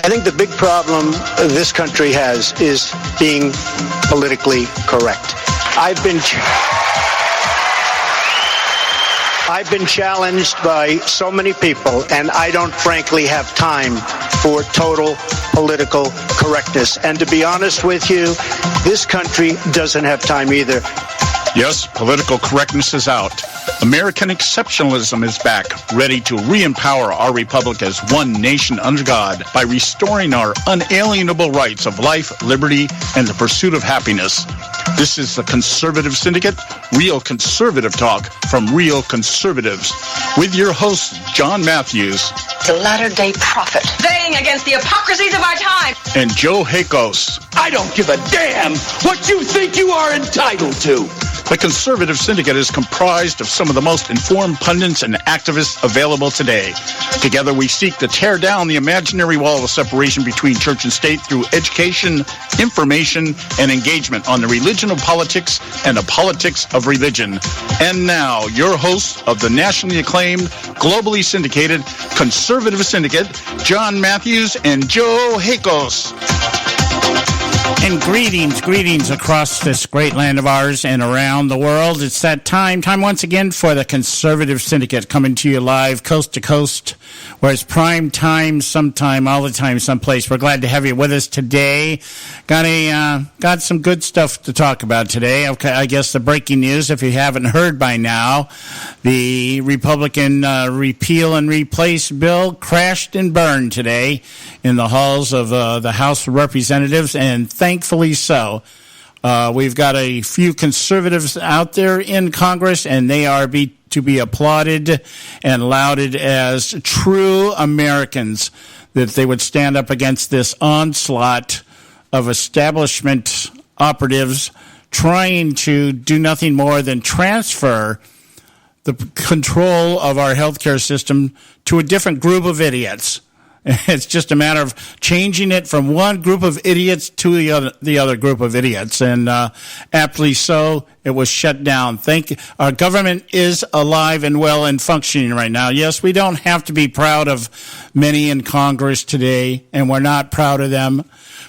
I think the big problem this country has is being politically correct. I've been challenged by so many people, and I don't frankly have time for total political correctness. And to be honest with you, this country doesn't have time either. Yes, political correctness is out. American exceptionalism is back, ready to re-empower our republic as one nation under God by restoring our unalienable rights of life, liberty, and the pursuit of happiness. This is the Conservative Syndicate, real conservative talk from real conservatives. With your host, John Matthews. The latter-day prophet. Saying against the hypocrisies of our time. And Joe Hakos. I don't give a damn what you think you are entitled to. The Conservative Syndicate is comprised of some of the most informed pundits and activists available today. Together we seek to tear down the imaginary wall of separation between church and state through education, information, and engagement on the religion of politics and the politics of religion. And now, your hosts of the nationally acclaimed, globally syndicated Conservative Syndicate, John Matthews and Joe Hakos. And greetings across this great land of ours and around the world. It's that time once again for the Conservative Syndicate coming to you live coast to coast, where it's prime time, sometime, all the time, someplace. We're glad to have you with us today. Got some good stuff to talk about today. Okay, I guess the breaking news, if you haven't heard by now, the Republican repeal and replace bill crashed and burned today in the halls of the House of Representatives, and thankfully so. We've got a few conservatives out there in Congress, and they are to be applauded and lauded as true Americans, that they would stand up against this onslaught of establishment operatives trying to do nothing more than transfer the control of our healthcare system to a different group of idiots. It's just a matter of changing it from one group of idiots to the other group of idiots, and aptly so, it was shut down. Our government is alive and well and functioning right now. Yes, we don't have to be proud of many in Congress today, and we're not proud of them,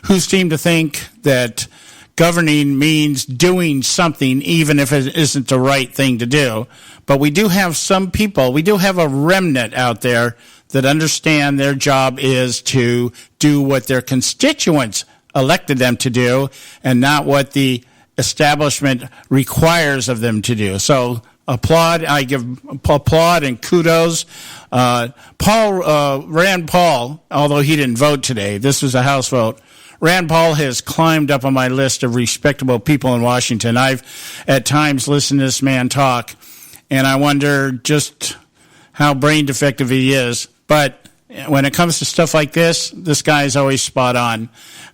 who seem to think that governing means doing something, even if it isn't the right thing to do. But we do have some people, we do have a remnant out there that understand their job is to do what their constituents elected them to do and not what the establishment requires of them to do. So I give applaud and kudos. Rand Paul, although he didn't vote today, this was a House vote, Rand Paul has climbed up on my list of respectable people in Washington. I've at times listened to this man talk, and I wonder just how brain defective he is. But when it comes to stuff like this guy is always spot on.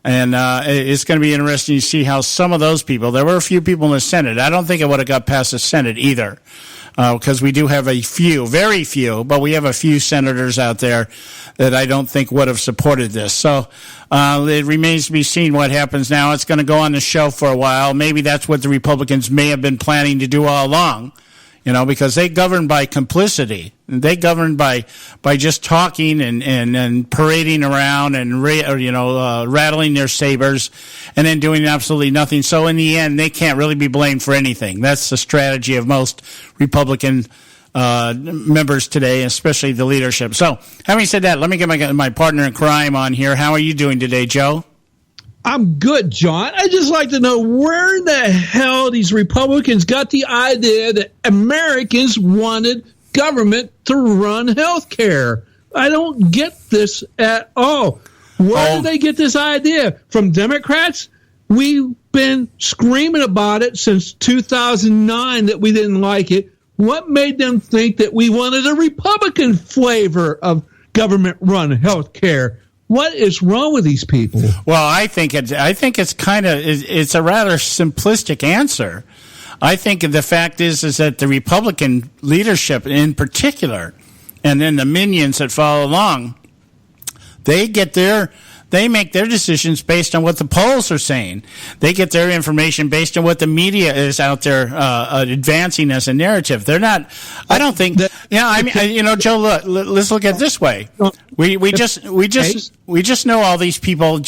And it's going to be interesting to see how some of those people, there were a few people in the Senate. I don't think it would have got past the Senate either, because we do have a few, very few, but we have a few senators out there that I don't think would have supported this. So it remains to be seen what happens now. It's going to go on the shelf for a while. Maybe that's what the Republicans may have been planning to do all along. Because they govern by complicity. They govern by just talking and parading around and rattling their sabers and then doing absolutely nothing. So in the end, they can't really be blamed for anything. That's the strategy of most Republican members today, especially the leadership. So having said that, let me get my partner in crime on here. How are you doing today, Joe? I'm good, John. I'd just like to know where the hell these Republicans got the idea that Americans wanted government to run health care. I don't get this at all. Where did they get this idea? From Democrats? We've been screaming about it since 2009 that we didn't like it. What made them think that we wanted a Republican flavor of government-run health care? What is wrong with these people? Well, I think it's it's a rather simplistic answer. I think the fact is that the Republican leadership in particular, and then the minions that follow along, They make their decisions based on what the polls are saying. They get their information based on what the media is out there advancing as a narrative. They're not. I don't think. Joe. Let's look at it this way. We just know all these people. We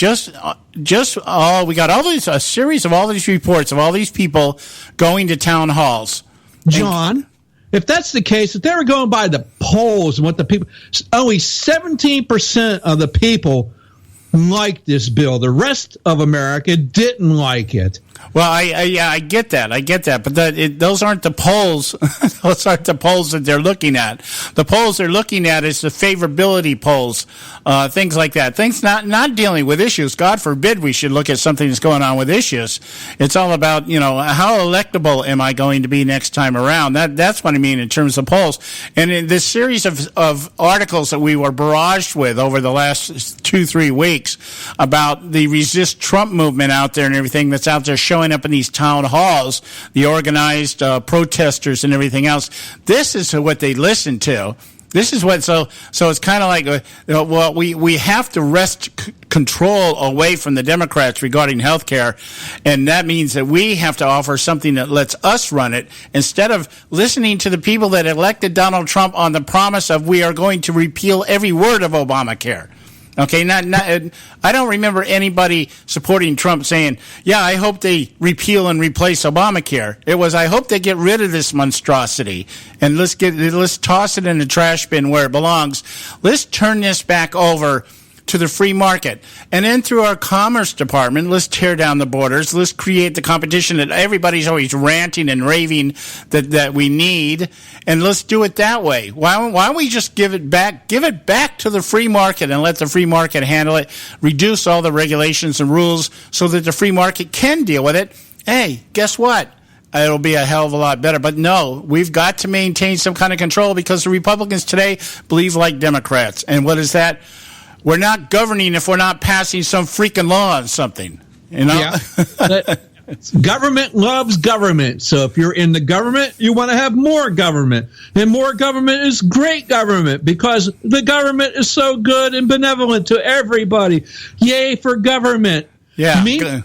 got a series of all these reports of all these people going to town halls. John, if that's the case, if they were going by the polls and what the people, only 17% of the people liked this bill. The rest of America didn't like it. Well, I get that. But those aren't the polls. Those aren't the polls that they're looking at. The polls they're looking at is the favorability polls, things like that. Things not dealing with issues. God forbid we should look at something that's going on with issues. It's all about, how electable am I going to be next time around? That's what I mean in terms of polls. And in this series of articles that we were barraged with over the last 2-3 weeks about the resist Trump movement out there and everything that's out there showing up in these town halls, the organized protesters and everything else. This is what they listen to. This is what, so it's kind of like, we have to wrest control away from the Democrats regarding health care, and that means that we have to offer something that lets us run it instead of listening to the people that elected Donald Trump on the promise of we are going to repeal every word of Obamacare. Okay, I don't remember anybody supporting Trump saying, yeah, I hope they repeal and replace Obamacare. It was, I hope they get rid of this monstrosity and let's toss it in the trash bin where it belongs. Let's turn this back over to the free market. And then through our Commerce Department, let's tear down the borders. Let's create the competition that everybody's always ranting and raving that we need. And let's do it that way. Why don't we just give it back to the free market and let the free market handle it, reduce all the regulations and rules so that the free market can deal with it. Hey, guess what? It'll be a hell of a lot better. But no, we've got to maintain some kind of control because the Republicans today believe like Democrats. And what is that? We're not governing if we're not passing some freaking law on something, Yeah. Government loves government. So if you're in the government, you want to have more government. And more government is great government because the government is so good and benevolent to everybody. Yay for government. Yeah.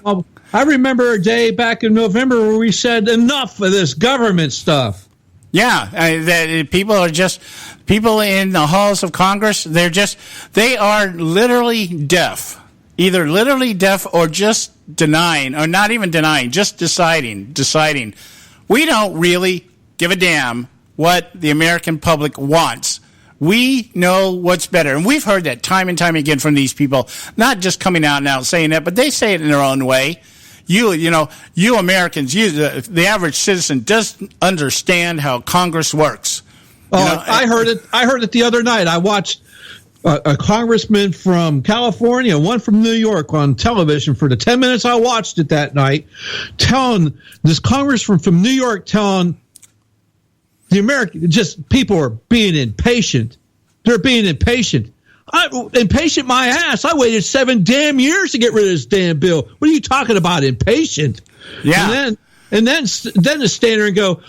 I remember a day back in November where we said enough of this government stuff. Yeah, people in the halls of Congress, they are literally deaf. Either literally deaf or just denying, or not even denying, just deciding. We don't really give a damn what the American public wants. We know what's better. And we've heard that time and time again from these people, not just coming out now saying that, but they say it in their own way. You Americans, the average citizen doesn't understand how Congress works. I heard it the other night. I watched a congressman from California, one from New York on television for the 10 minutes I watched it that night, telling this congressman from New York, telling the American, just people are being impatient. They're being impatient. Impatient my ass. I waited 7 damn years to get rid of this damn bill. What are you talking about, impatient? Yeah. And then to stand there and go,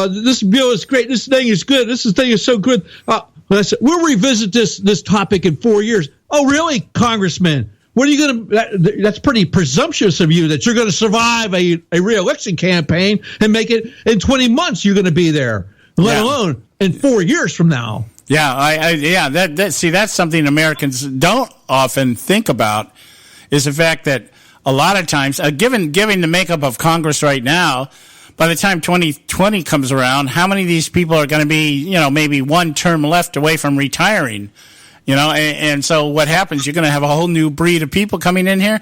this bill is great. This thing is good. This thing is so good. We'll revisit this topic in 4 years. Oh, really, Congressman? What are you going to? That's pretty presumptuous of you that you're going to survive a re-election campaign and make it in 20 months. You're going to be there, let alone in 4 years from now. Yeah, that's something Americans don't often think about is the fact that a lot of times, given the makeup of Congress right now, by the time 2020 comes around, how many of these people are going to be, maybe one term left away from retiring? And so what happens? You're going to have a whole new breed of people coming in here.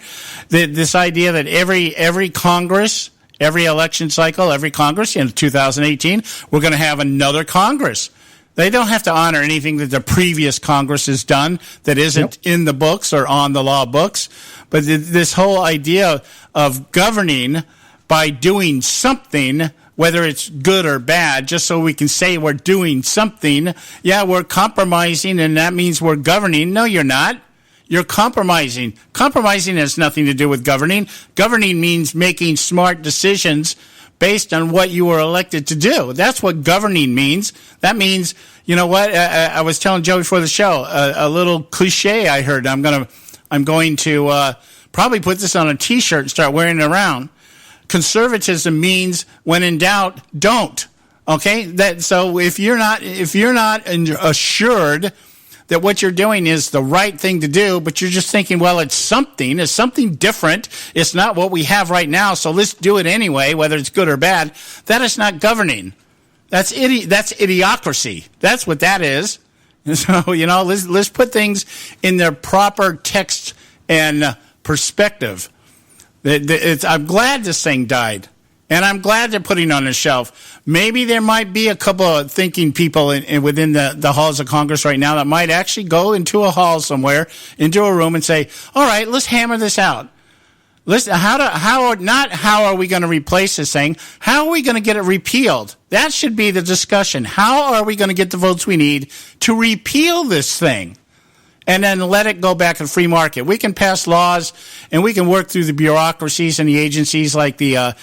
This idea that every Congress, every election cycle, every Congress, 2018, we're going to have another Congress. They don't have to honor anything that the previous Congress has done that isn't in the books or on the law books. But this whole idea of governing by doing something, whether it's good or bad, just so we can say we're doing something. Yeah, we're compromising, and that means we're governing. No, you're not. You're compromising. Compromising has nothing to do with governing. Governing means making smart decisions based on what you were elected to do. That's what governing means. That means, you know what? I was telling Joe before the show, a little cliche I heard. I'm going to probably put this on a T-shirt and start wearing it around. Conservatism means, when in doubt, don't. Okay? So if you're not assured that what you're doing is the right thing to do, but you're just thinking, well, it's something different. It's not what we have right now, so let's do it anyway, whether it's good or bad. That is not governing. That's idiocracy. That's what that is. And so, let's put things in their proper text and perspective. I'm glad this thing died. And I'm glad they're putting it on the shelf. Maybe there might be a couple of thinking people within the halls of Congress right now that might actually go into a hall somewhere, into a room, and say, all right, let's hammer this out. How are we going to replace this thing? How are we going to get it repealed? That should be the discussion. How are we going to get the votes we need to repeal this thing? And then let it go back to the free market. We can pass laws, and we can work through the bureaucracies and the agencies like the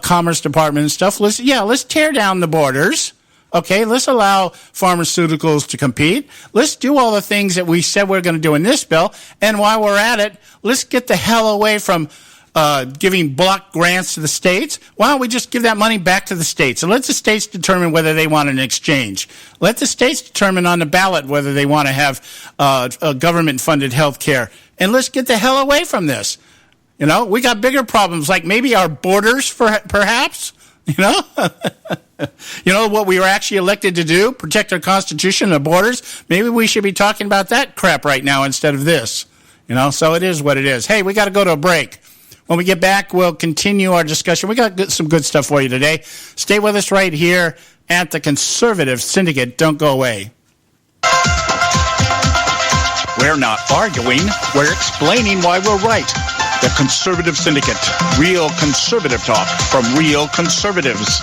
Commerce Department and stuff. Let's tear down the borders. Okay, let's allow pharmaceuticals to compete. Let's do all the things that we said we're going to do in this bill. And while we're at it, let's get the hell away from giving block grants to the states. Why don't we just give that money back to the states and let the states determine whether they want an exchange? Let the states determine on the ballot whether they want to have government-funded health care. And let's get the hell away from this. We got bigger problems, like maybe our borders, perhaps. What we were actually elected to do, protect our Constitution and the borders. Maybe we should be talking about that crap right now instead of this. So it is what it is. Hey, we got to go to a break. When we get back, we'll continue our discussion. We got some good stuff for you today. Stay with us right here at the Conservative Syndicate. Don't go away. We're not arguing. We're explaining why we're right. The Conservative Syndicate. Real conservative talk from real conservatives.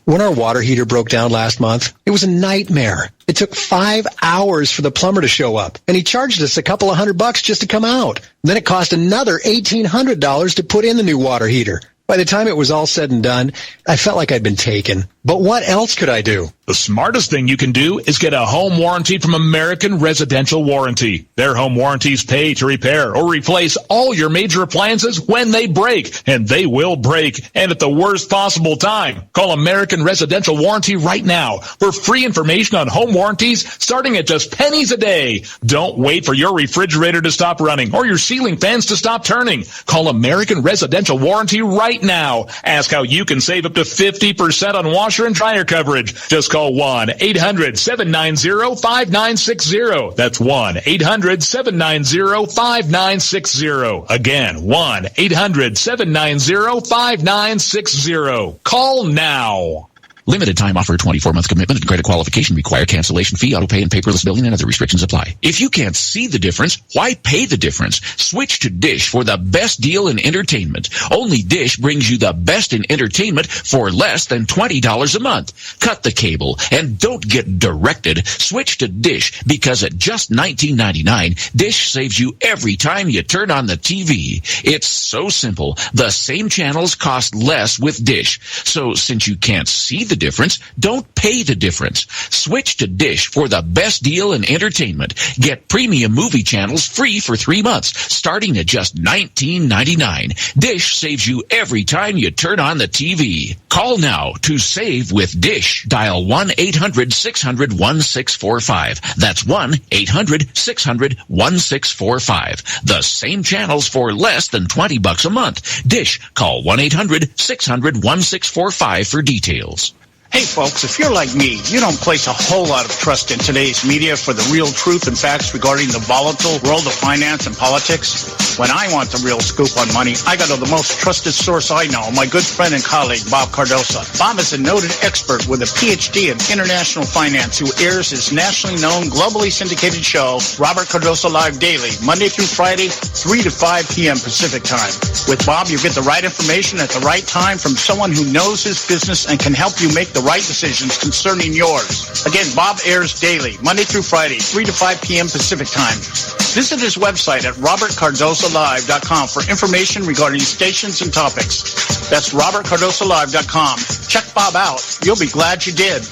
When our water heater broke down last month, it was a nightmare. It took 5 hours for the plumber to show up, and he charged us a couple of $100 just to come out. Then it cost another $1,800 to put in the new water heater. By the time it was all said and done, I felt like I'd been taken. But what else could I do? The smartest thing you can do is get a home warranty from American Residential Warranty. Their home warranties pay to repair or replace all your major appliances when they break, and they will break, and at the worst possible time. Call American Residential Warranty right now for free information on home warranties starting at just pennies a day. Don't wait for your refrigerator to stop running or your ceiling fans to stop turning. Call American Residential Warranty right now. Ask how you can save up to 50% on washer and dryer coverage. Just call 1-800-790-5960. That's 1-800-790-5960. Again, 1-800-790-5960. Call now. Limited time offer, 24-month commitment and credit qualification require cancellation fee, auto pay, and paperless billing, and other restrictions apply. If you can't see the difference, why pay the difference? Switch to Dish for the best deal in entertainment. Only Dish brings you the best in entertainment for less than $20 a month. Cut the cable and don't get directed. Switch to Dish because at just $19.99, Dish saves you every time you turn on the TV. It's so simple. The same channels cost less with Dish. So since you can't see the difference, don't pay the difference. Switch to Dish for the best deal in entertainment. Get premium movie channels free for 3 months, starting at just $19.99. Dish saves you every time you turn on the TV. Call now to save with Dish. Dial 1-800-600-1645. That's 1-800-600-1645. The same channels for less than $20 a month. Dish. Call 1-800-600-1645 for details. Hey folks, if you're like me, you don't place a whole lot of trust in today's media for the real truth and facts regarding the volatile world of finance and politics. When I want the real scoop on money, I go to the most trusted source I know, my good friend and colleague, Bob Cardoso. Bob is a noted expert with a PhD in international finance who airs his nationally known, globally syndicated show, Robert Cardoso Live Daily, Monday through Friday, 3 to 5 p.m. Pacific time. With Bob, you get the right information at the right time from someone who knows his business and can help you make the right decisions concerning yours. Again, Bob airs daily, Monday through Friday, 3 to 5 p.m. Pacific time. Visit his website at robertcardosolive.com for information regarding stations and topics. That's robertcardosalive.com. Check Bob out. You'll be glad you did.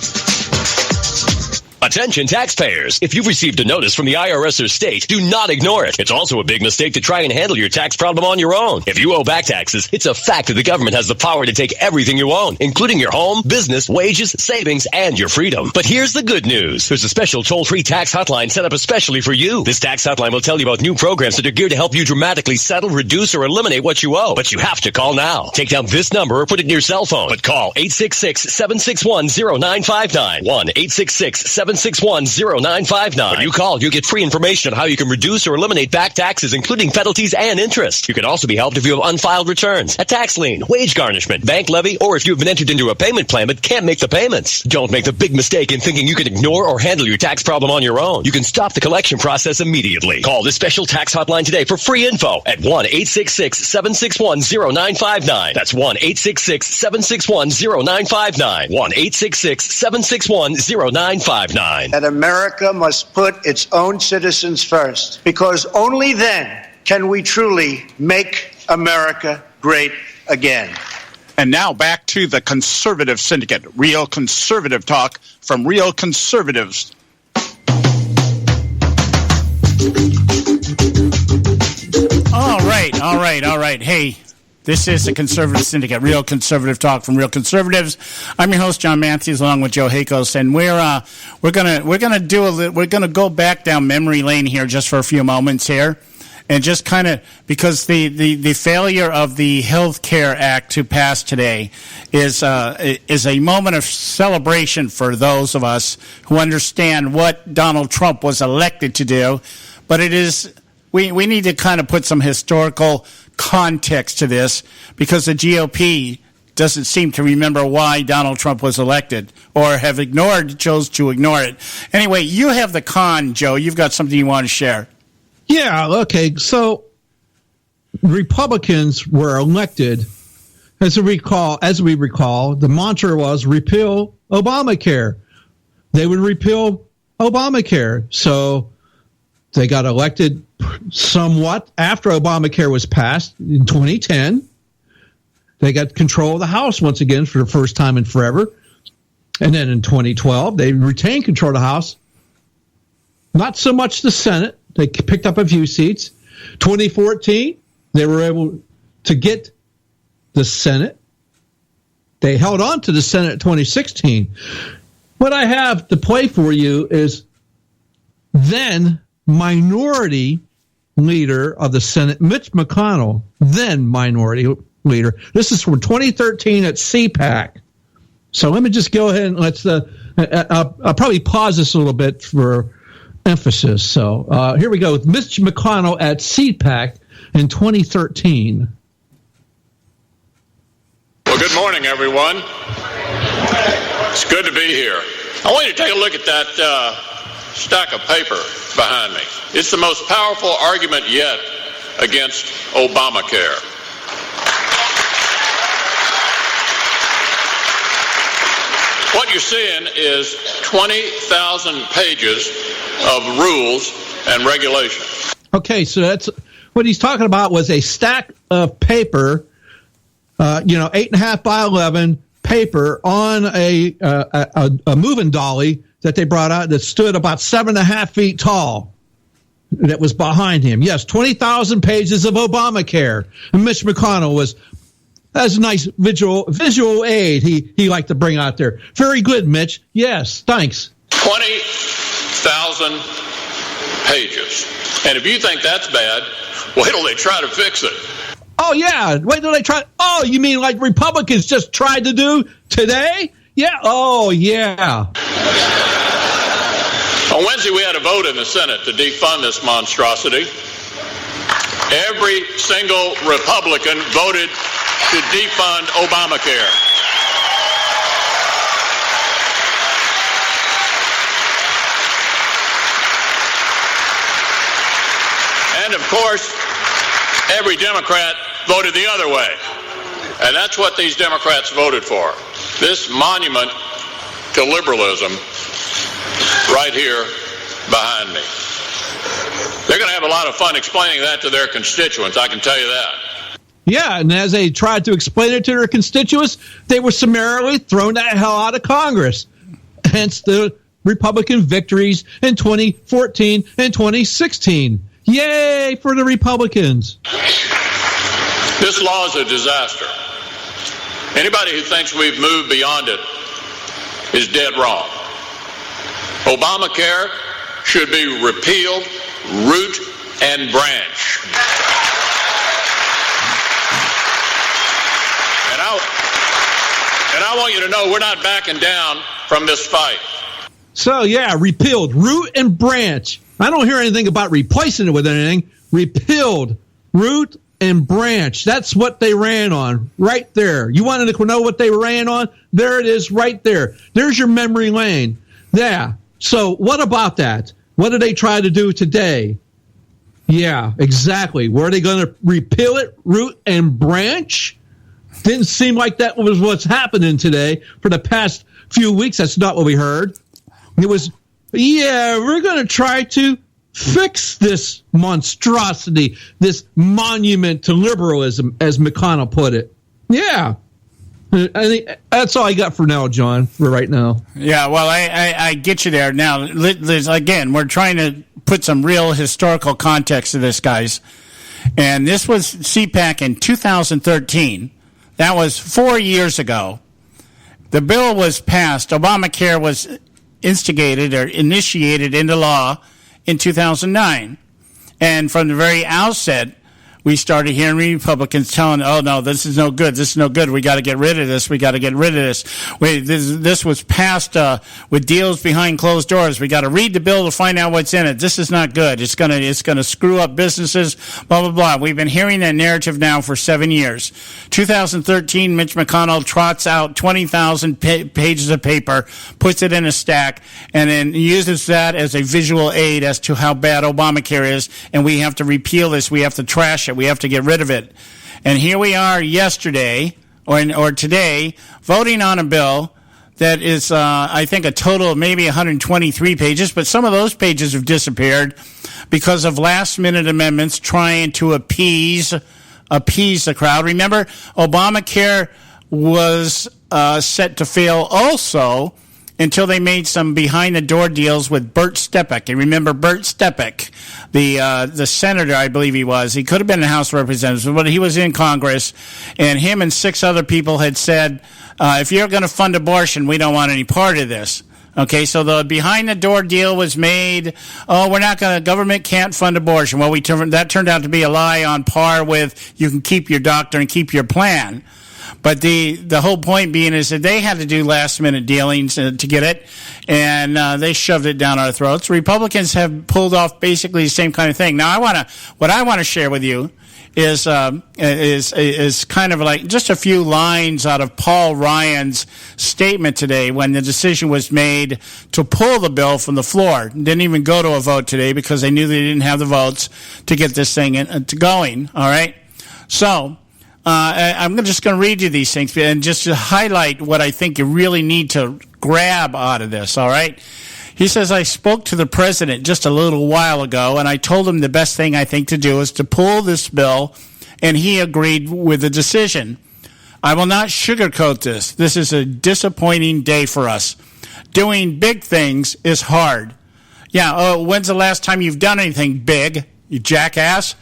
Attention taxpayers. If you've received a notice from the IRS or state, do not ignore it. It's also a big mistake to try and handle your tax problem on your own. If you owe back taxes, it's a fact that the government has the power to take everything you own, including your home, business, wages, savings, and your freedom. But here's the good news. There's a special toll-free tax hotline set up especially for you. This tax hotline will tell you about new programs that are geared to help you dramatically settle, reduce, or eliminate what you owe. But you have to call now. Take down this number or put it in your cell phone. But call 866-761-0959. 1-866-761-0959. When you call, you get free information on how you can reduce or eliminate back taxes, including penalties and interest. You can also be helped if you have unfiled returns, a tax lien, wage garnishment, bank levy, or if you've been entered into a payment plan but can't make the payments. Don't make the big mistake in thinking you can ignore or handle your tax problem on your own. You can stop the collection process immediately. Call this special tax hotline today for free info at 1-866-761-0959. That's 1-866-761-0959. 1-866-761-0959. That America must put its own citizens first, because only then can we truly make America great again. And now back to the Conservative Syndicate, real conservative talk from real conservatives. All right. Hey, this is the Conservative Syndicate, real conservative talk from real conservatives. I'm your host, John Matthews, along with Joe Hakos, and we're gonna go back down memory lane here just for a few moments here, and just kind of because the failure of the Health Care Act to pass today is a moment of celebration for those of us who understand what Donald Trump was elected to do, but it is we need to kind of put some historical context to this, because the GOP doesn't seem to remember why Donald Trump was elected, or chose to ignore it. Anyway, you have the con, Joe. You've got something you want to share. Yeah, okay. So Republicans were elected, as we recall, the mantra was repeal Obamacare. They would repeal Obamacare. So they got elected somewhat after Obamacare was passed in 2010. They got control of the House once again for the first time in forever. And then in 2012, they retained control of the House. Not so much the Senate. They picked up a few seats. 2014, they were able to get the Senate. They held on to the Senate in 2016. What I have to play for you is then minority leader of the Senate, Mitch McConnell, then minority leader. This is from 2013 at CPAC. So let me just go ahead and I'll probably pause this a little bit for emphasis. So here we go with Mitch McConnell at CPAC in 2013. Well, good morning, everyone. It's good to be here. I want you to take a look at that stack of paper behind me. It's the most powerful argument yet against Obamacare. What you're seeing is 20,000 pages of rules and regulations. Okay, so that's what he's talking about was a stack of paper, 8.5 by 11 paper on a moving dolly that they brought out that stood about 7.5 feet tall. That was behind him. Yes, 20,000 pages of Obamacare. And Mitch McConnell that's a nice visual aid he liked to bring out there. Very good, Mitch. Yes, thanks. 20,000 pages. And if you think that's bad, wait till they try to fix it. Oh, yeah. Wait till they try. Oh, you mean like Republicans just tried to do today? Yeah. Oh, yeah. On Wednesday, we had a vote in the Senate to defund this monstrosity. Every single Republican voted to defund Obamacare. And of course, every Democrat voted the other way. And that's what these Democrats voted for. This monument to liberalism right here behind me. They're going to have a lot of fun explaining that to their constituents, I can tell you that. Yeah, and as they tried to explain it to their constituents, they were summarily thrown the hell out of Congress. Hence the Republican victories in 2014 and 2016. Yay for the Republicans. This law is a disaster. Anybody who thinks we've moved beyond it is dead wrong. Obamacare should be repealed, root and branch. And I want you to know we're not backing down from this fight. So, yeah, repealed, root and branch. I don't hear anything about replacing it with anything. Repealed, root and branch. That's what they ran on right there. You wanted to know what they ran on? There it is right there. There's your memory lane. Yeah. So what about that? What did they try to do today? Yeah, exactly. Were they going to repeal it, root and branch? Didn't seem like that was what's happening today. For the past few weeks, that's not what we heard. It was, yeah, we're going to try to fix this monstrosity, this monument to liberalism, as McConnell put it. Yeah. I think that's all I got for now, John, for right now. Yeah, well, I get you there. Now, again, we're trying to put some real historical context to this, guys. And this was CPAC in 2013. That was 4 years ago. The bill was passed. Obamacare was instigated or initiated into law in 2009. And from the very outset, we started hearing Republicans telling, oh, no, this is no good. This is no good. We got to get rid of this. We got to get rid of this. This was passed with deals behind closed doors. We got to read the bill to find out what's in it. This is not good. It's gonna screw up businesses, blah, blah, blah. We've been hearing that narrative now for 7 years. 2013, Mitch McConnell trots out 20,000 pages of paper, puts it in a stack, and then uses that as a visual aid as to how bad Obamacare is, and we have to repeal this. We have to trash it. We have to get rid of it. And here we are yesterday, or today, voting on a bill that is, I think, a total of maybe 123 pages, but some of those pages have disappeared because of last-minute amendments trying to appease the crowd. Remember, Obamacare was set to fail also until they made some behind-the-door deals with Bert Stepek. You remember Bert Stepek, the senator, I believe he was. He could have been in the House of Representatives, but he was in Congress, and him and 6 other people had said, if you're going to fund abortion, we don't want any part of this. Okay, so the behind-the-door deal was made. Oh, government can't fund abortion. Well, that turned out to be a lie on par with you can keep your doctor and keep your plan. But the whole point being is that they had to do last-minute dealings to get it, and they shoved it down our throats. Republicans have pulled off basically the same kind of thing. Now, what I want to share with you is kind of like just a few lines out of Paul Ryan's statement today when the decision was made to pull the bill from the floor. Didn't even go to a vote today because they knew they didn't have the votes to get this thing going. All right, so. I'm just going to read you these things and just to highlight what I think you really need to grab out of this, all right? He says, I spoke to the president just a little while ago, and I told him the best thing I think to do is to pull this bill, and he agreed with the decision. I will not sugarcoat this. This is a disappointing day for us. Doing big things is hard. Yeah, when's the last time you've done anything big, you jackass?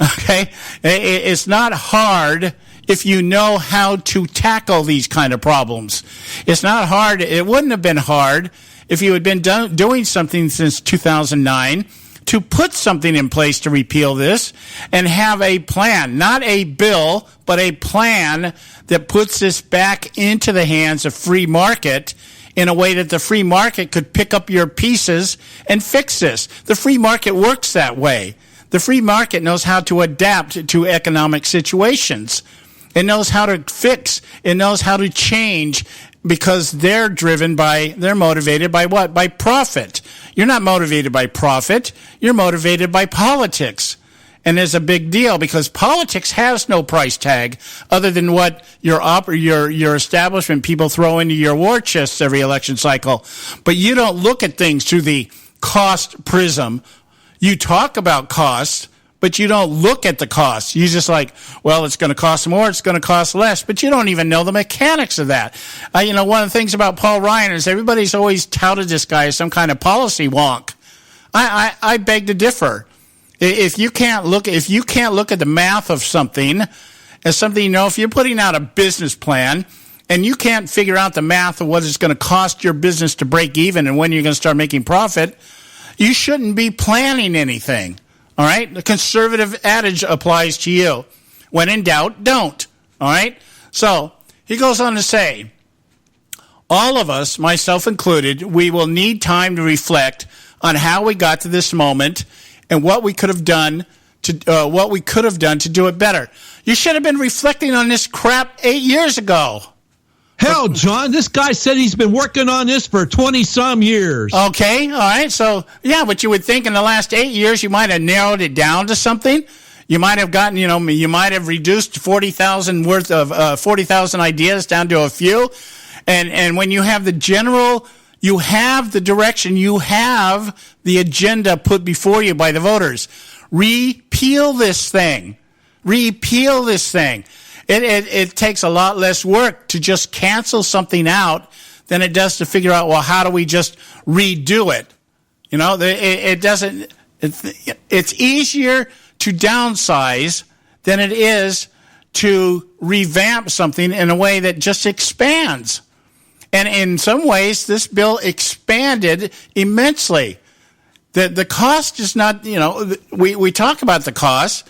Okay, it's not hard if you know how to tackle these kind of problems. It's not hard. It wouldn't have been hard if you had been doing something since 2009 to put something in place to repeal this and have a plan, not a bill, but a plan that puts this back into the hands of free market in a way that the free market could pick up your pieces and fix this. The free market works that way. The free market knows how to adapt to economic situations. It knows how to fix. It knows how to change because they're motivated by what? By profit. You're not motivated by profit. You're motivated by politics. And there's a big deal because politics has no price tag other than what your establishment people throw into your war chests every election cycle. But you don't look at things through the cost prism. You talk about costs, but you don't look at the costs. You just like, well, it's going to cost more, it's going to cost less, but you don't even know the mechanics of that. One of the things about Paul Ryan is everybody's always touted this guy as some kind of policy wonk. I beg to differ. If you can't look at the math of something as something, if you're putting out a business plan and you can't figure out the math of what it's going to cost your business to break even and when you're going to start making profit, you shouldn't be planning anything. All right? The conservative adage applies to you. When in doubt, don't. All right? So he goes on to say, all of us, myself included, we will need time to reflect on how we got to this moment and what we could have done to do it better. You should have been reflecting on this crap 8 years ago. Hell, John, this guy said he's been working on this for 20-some years. Okay, all right. So, yeah, but you would think in the last 8 years you might have narrowed it down to something. You might have gotten, you might have reduced 40,000 ideas down to a few. And when you have the general, you have the direction, you have the agenda put before you by the voters. Repeal this thing. Repeal this thing. It takes a lot less work to just cancel something out than it does to figure out, well, how do we just redo it? It doesn't. It's easier to downsize than it is to revamp something in a way that just expands. And in some ways, this bill expanded immensely. The cost is not, we talk about the cost.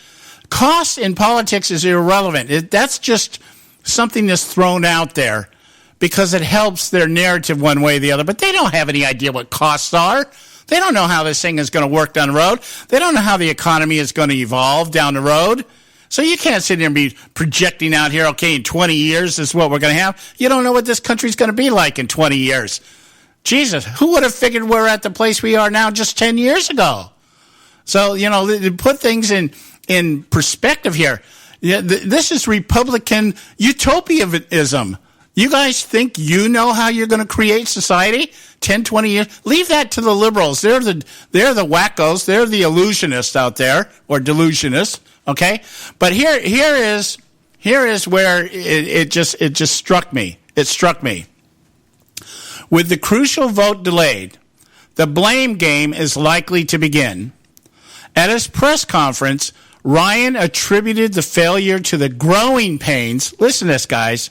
Cost in politics is irrelevant. That's just something that's thrown out there because it helps their narrative one way or the other. But they don't have any idea what costs are. They don't know how this thing is going to work down the road. They don't know how the economy is going to evolve down the road. So you can't sit here and be projecting out here, okay, in 20 years this is what we're going to have. You don't know what this country's going to be like in 20 years. Jesus, who would have figured we're at the place we are now just 10 years ago? So, to put things in perspective here, this is Republican utopianism. You guys think you know how you're going to create society 10, 20 years? Leave that to the liberals. They're the wackos. They're the illusionists out there, or delusionists. Okay, but here is where it just struck me. It struck me. With the crucial vote delayed, the blame game is likely to begin. At his press conference, Ryan attributed the failure to the growing pains. Listen to this, guys.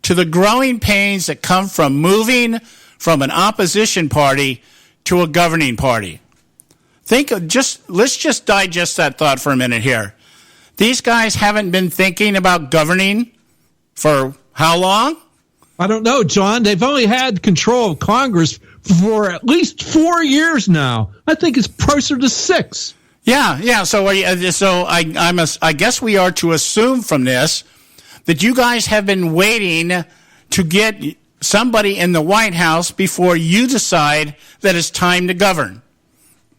To the growing pains that come from moving from an opposition party to a governing party. Let's just digest that thought for a minute here. These guys haven't been thinking about governing for how long? I don't know, John. They've only had control of Congress for at least 4 years now. I think it's closer to 6. Yeah. So I guess we are to assume from this that you guys have been waiting to get somebody in the White House before you decide that it's time to govern.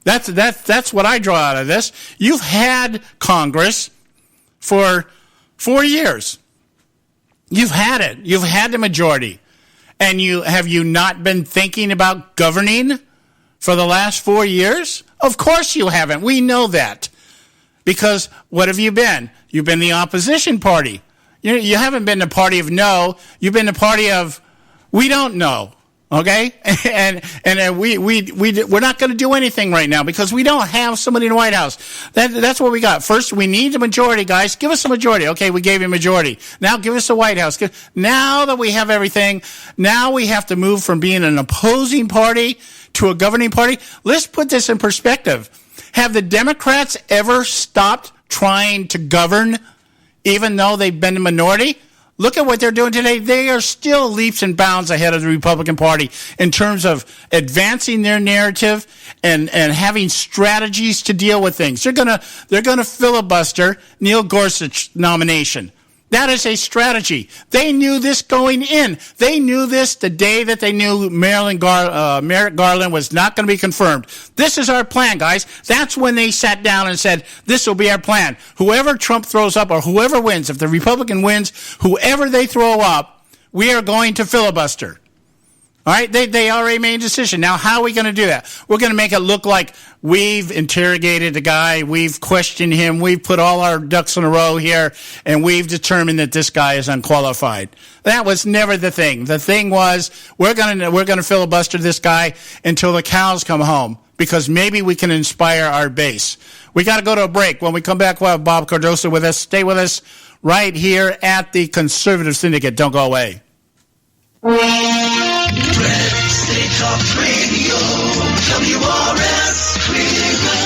That's what I draw out of this. You've had Congress for 4 years. You've had it. You've had the majority. And have you not been thinking about governing for the last 4 years? Of course you haven't. We know that. Because what have you been? You've been the opposition party. You haven't been the party of no. You've been the party of we don't know. Okay? And we're not going to do anything right now because we don't have somebody in the White House. That's what we got. First, we need the majority, guys. Give us a majority. Okay, we gave you a majority. Now give us a White House. Now that we have everything, now we have to move from being an opposing party to a governing party. Let's put this in perspective. Have the Democrats ever stopped trying to govern even though they've been the minority? Look at what they're doing today. They are still leaps and bounds ahead of the Republican Party in terms of advancing their narrative and having strategies to deal with things. They're gonna filibuster Neil Gorsuch's nomination. That is a strategy. They knew this going in. They knew this the day that they knew Merrick Garland was not going to be confirmed. This is our plan, guys. That's when they sat down and said, this will be our plan. Whoever Trump throws up or whoever wins, if the Republican wins, whoever they throw up, we are going to filibuster. All right, they already made a decision. Now, how are we going to do that? We're going to make it look like we've interrogated the guy, we've questioned him, we've put all our ducks in a row here, and we've determined that this guy is unqualified. That was never the thing. The thing was we're going to filibuster this guy until the cows come home, because maybe we can inspire our base. We got to go to a break. When we come back, we'll have Bob Cardoso with us. Stay with us right here at the Conservative Syndicate. Don't go away. Red State Talk Radio, WRS Cleveland.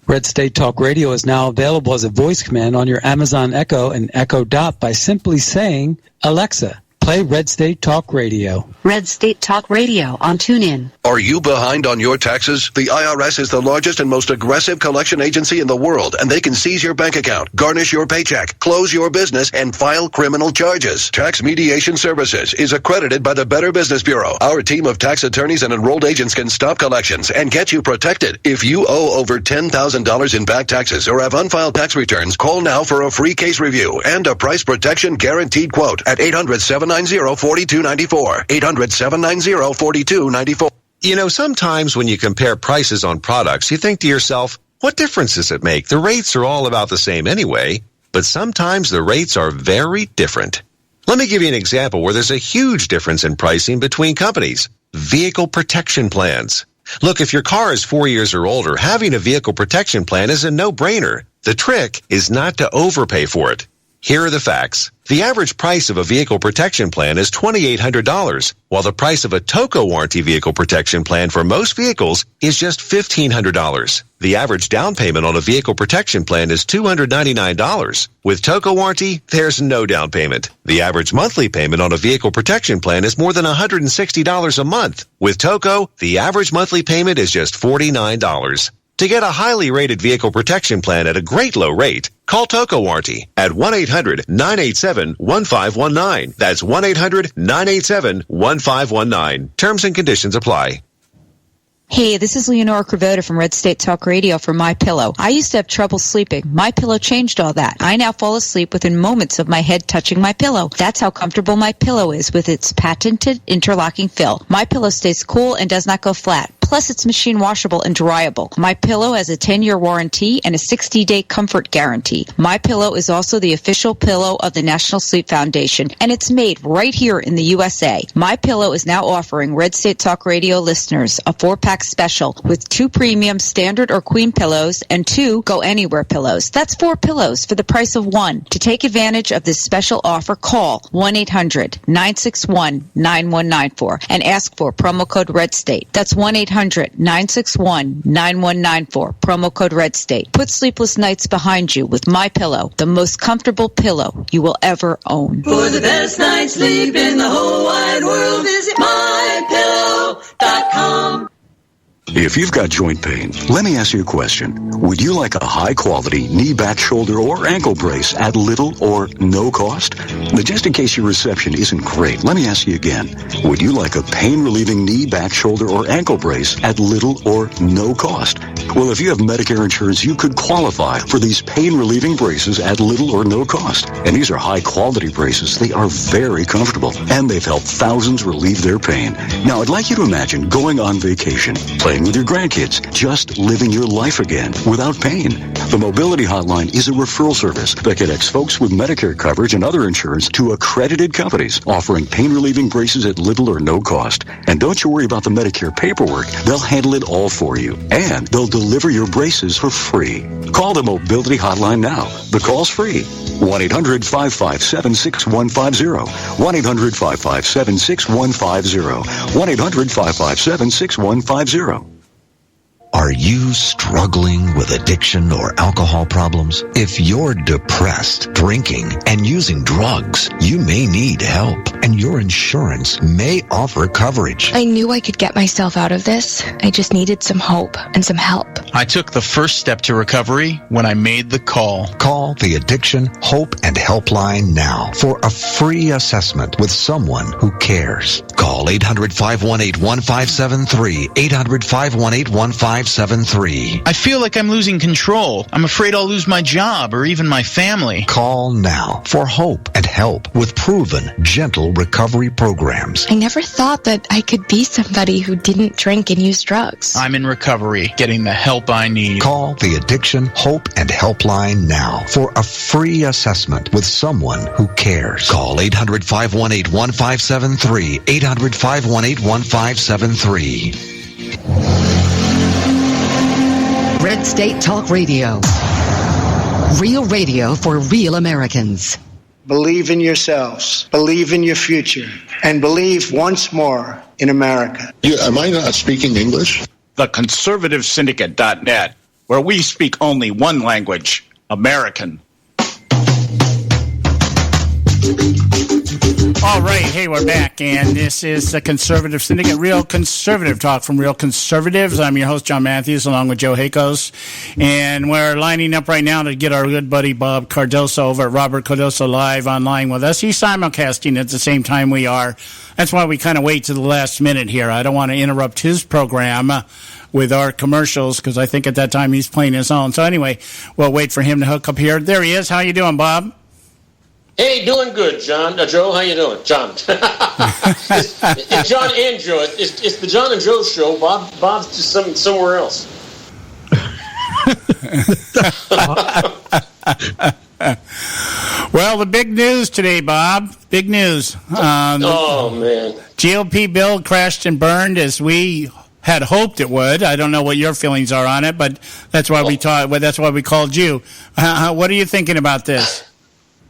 Red State Talk Radio is now available as a voice command on your Amazon Echo and Echo Dot by simply saying, Alexa, play Red State Talk Radio. Red State Talk Radio on TuneIn. Are you behind on your taxes? The IRS is the largest and most aggressive collection agency in the world, and they can seize your bank account, garnish your paycheck, close your business, and file criminal charges. Tax Mediation Services is accredited by the Better Business Bureau. Our team of tax attorneys and enrolled agents can stop collections and get you protected. If you owe over $10,000 in back taxes or have unfiled tax returns, call now for a free case review and a price protection guaranteed quote at 800-790-4294. 800-790-4294. You know, sometimes when you compare prices on products, you think to yourself, what difference does it make? The rates are all about the same anyway, but sometimes the rates are very different. Let me give you an example where there's a huge difference in pricing between companies. Vehicle protection plans. Look, if your car is 4 years or older, having a vehicle protection plan is a no-brainer. The trick is not to overpay for it. Here are the facts. The average price of a vehicle protection plan is $2,800, while the price of a TOCO warranty vehicle protection plan for most vehicles is just $1,500. The average down payment on a vehicle protection plan is $299. With TOCO warranty, there's no down payment. The average monthly payment on a vehicle protection plan is more than $160 a month. With TOCO, the average monthly payment is just $49. To get a highly rated vehicle protection plan at a great low rate, call TOCO Warranty at 1-800-987-1519. That's 1-800-987-1519. Terms and conditions apply. Hey, this is Leonora Cravoda from Red State Talk Radio for MyPillow. I used to have trouble sleeping. MyPillow changed all that. I now fall asleep within moments of my head touching my pillow. That's how comfortable MyPillow is with its patented interlocking fill. MyPillow stays cool and does not go flat. Plus, it's machine washable and dryable. MyPillow has a 10-year warranty and a 60-day comfort guarantee. MyPillow is also the official pillow of the National Sleep Foundation, and it's made right here in the USA. MyPillow is now offering Red State Talk Radio listeners a 4-pack special with 2 premium standard or queen pillows and 2 go anywhere pillows. That's 4 pillows for the price of 1. To take advantage of this special offer, call 1-800-961-9194 and ask for promo code RedState. That's 1-800-961-9194, promo code RedState. Put sleepless nights behind you with MyPillow, the most comfortable pillow you will ever own. For the best night's sleep in the whole wide world, visit MyPillow.com. If you've got joint pain, let me ask you a question. Would you like a high-quality knee, back, shoulder, or ankle brace at little or no cost? Now, just in case your reception isn't great, let me ask you again. Would you like a pain-relieving knee, back, shoulder, or ankle brace at little or no cost? Well, if you have Medicare insurance, you could qualify for these pain-relieving braces at little or no cost. And these are high-quality braces. They are very comfortable, and they've helped thousands relieve their pain. Now, I'd like you to imagine going on vacation, playing with your grandkids, just living your life again without pain. The Mobility Hotline is a referral service that connects folks with Medicare coverage and other insurance to accredited companies offering pain-relieving braces at little or no cost. And don't you worry about the Medicare paperwork. They'll handle it all for you. And they'll deliver your braces for free. Call the Mobility Hotline now. The call's free. 1-800-557-6150. 1-800-557-6150. 1-800-557-6150. Are you struggling with addiction or alcohol problems? If you're depressed, drinking, and using drugs, you may need help, and your insurance may offer coverage. I knew I could get myself out of this. I just needed some hope and some help. I took the first step to recovery when I made the call. Call the Addiction, Hope, and Helpline now for a free assessment with someone who cares. Call 800-518-1573, 800-518-1573. 800-875-1573. I feel like I'm losing control. I'm afraid I'll lose my job or even my family. Call now for hope and help with proven, gentle recovery programs. I never thought that I could be somebody who didn't drink and use drugs. I'm in recovery, getting the help I need. Call the Addiction Hope and Helpline now for a free assessment with someone who cares. Call 800-518-1573. 800-518-1573. Red State Talk Radio. Real radio for real Americans. Believe in yourselves, believe in your future, and believe once more in America. Am I not speaking English? The ConservativeSyndicate.net, where we speak only one language, American. All right, hey, we're back, and this is the Conservative Syndicate, real conservative talk from real conservatives. I'm your host, John Matthews, along with Joe Hakos, and we're lining up right now to get our good buddy Bob Cardoso over at Robert Cardoso Live online with us. He's simulcasting at the same time we are. That's why we kind of wait to the last minute here. I don't want to interrupt his program with our commercials, because I think at that time he's playing his own. So anyway, we'll wait for him to hook up here. There he is. How you doing, Bob? Hey, doing good, John. Joe, how you doing? John. It's John and Joe. It's the John and Joe show. Bob's just somewhere else. Well, the big news today, Bob. Big news. Oh, man. GOP bill crashed and burned as we had hoped it would. I don't know what your feelings are on it, but that's why that's why we called you. What are you thinking about this?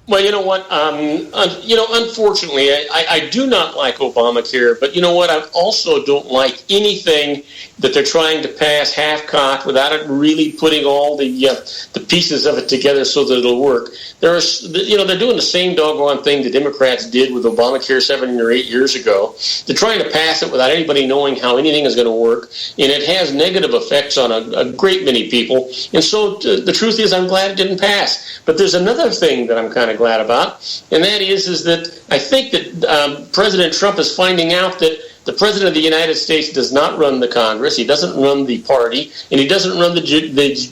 Well, you know what? Unfortunately, I do not like Obamacare, but you know what? I also don't like anything that they're trying to pass half-cocked without it really putting all the pieces of it together so that it'll work. They're doing the same doggone thing the Democrats did with Obamacare 7 or 8 years ago. They're trying to pass it without anybody knowing how anything is going to work, and it has negative effects on a great many people. And so the truth is, I'm glad it didn't pass. But there's another thing that I'm kind of glad about, and that is that I think that President Trump is finding out that the President of the United States does not run the Congress, he doesn't run the party, and he doesn't run the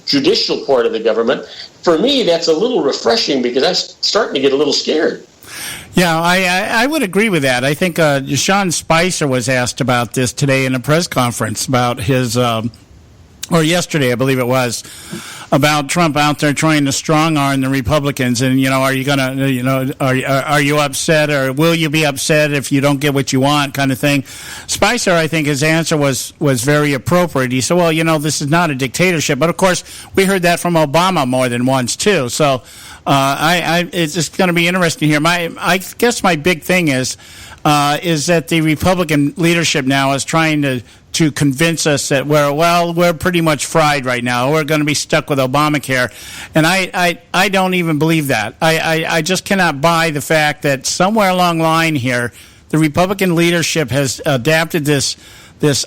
judicial part of the government. For me, that's a little refreshing because I'm starting to get a little scared. Yeah, I would agree with that. I think Sean Spicer was asked about this today in a press conference about his, or yesterday, I believe it was, about Trump out there trying to strong-arm the Republicans, and are you gonna, are you upset, or will you be upset if you don't get what you want, kind of thing. Spicer, I think his answer was very appropriate. He said, well, this is not a dictatorship, but of course we heard that from Obama more than once too. So it's just going to be interesting here. I guess my big thing is that the Republican leadership now is trying to convince us that we're pretty much fried right now. We're going to be stuck with Obamacare. And I don't even believe that. I just cannot buy the fact that somewhere along the line here, the Republican leadership has adapted this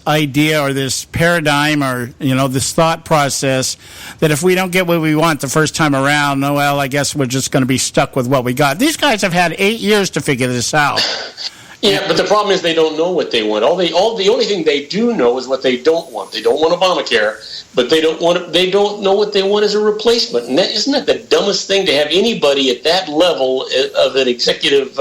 idea or this paradigm or, this thought process that if we don't get what we want the first time around, I guess we're just going to be stuck with what we got. These guys have had 8 years to figure this out. Yeah, but the problem is they don't know what they want. The only thing they do know is what they don't want. They don't want Obamacare, but they don't know what they want as a replacement. And isn't that the dumbest thing to have anybody at that level of an executive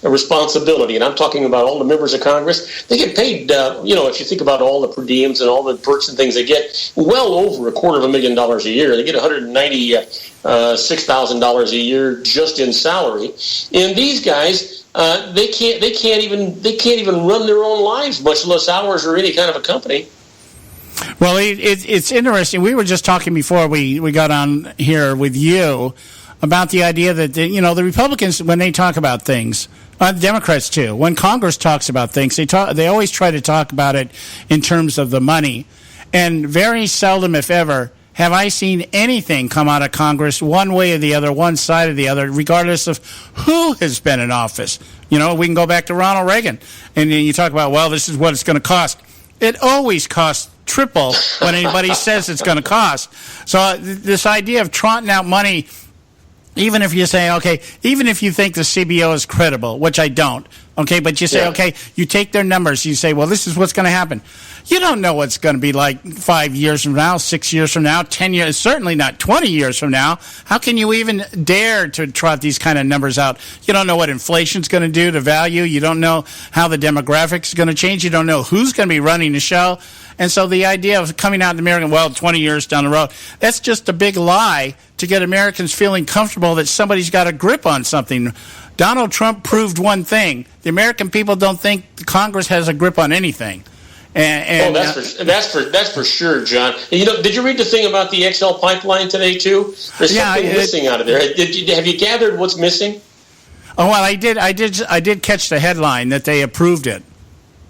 responsibility? And I'm talking about all the members of Congress. They get paid, if you think about all the per diems and all the perks and things they get, well over $250,000 a year. They get $196,000 a year just in salary. And these guys, they can't even run their own lives, much less ours or any kind of a company. Well, it's interesting. We were just talking before we got on here with you about the idea that the Republicans, when they talk about things, the Democrats too, when Congress talks about things, they always try to talk about it in terms of the money, and very seldom, if ever, have I seen anything come out of Congress one way or the other, one side or the other, regardless of who has been in office. We can go back to Ronald Reagan, and you talk about, this is what it's going to cost. It always costs triple when anybody says it's going to cost. So this idea of trotting out money, even if you say, even if you think the CBO is credible, which I don't, Okay, but you say, okay, you take their numbers. You say, well, this is what's going to happen. You don't know what's going to be like 5 years from now, 6 years from now, 10 years, certainly not 20 years from now. How can you even dare to trot these kind of numbers out? You don't know what inflation's going to do to value. You don't know how the demographics are going to change. You don't know who's going to be running the show. And so the idea of coming out in the mirror and, well, 20 years down the road, that's just a big lie to get Americans feeling comfortable that somebody's got a grip on something. Donald Trump proved one thing. The American people don't think Congress has a grip on anything. That's for sure, John. You know, did you read the thing about the XL pipeline today too? There's something missing out of there. Have you gathered what's missing? Oh well, I did catch the headline that they approved it.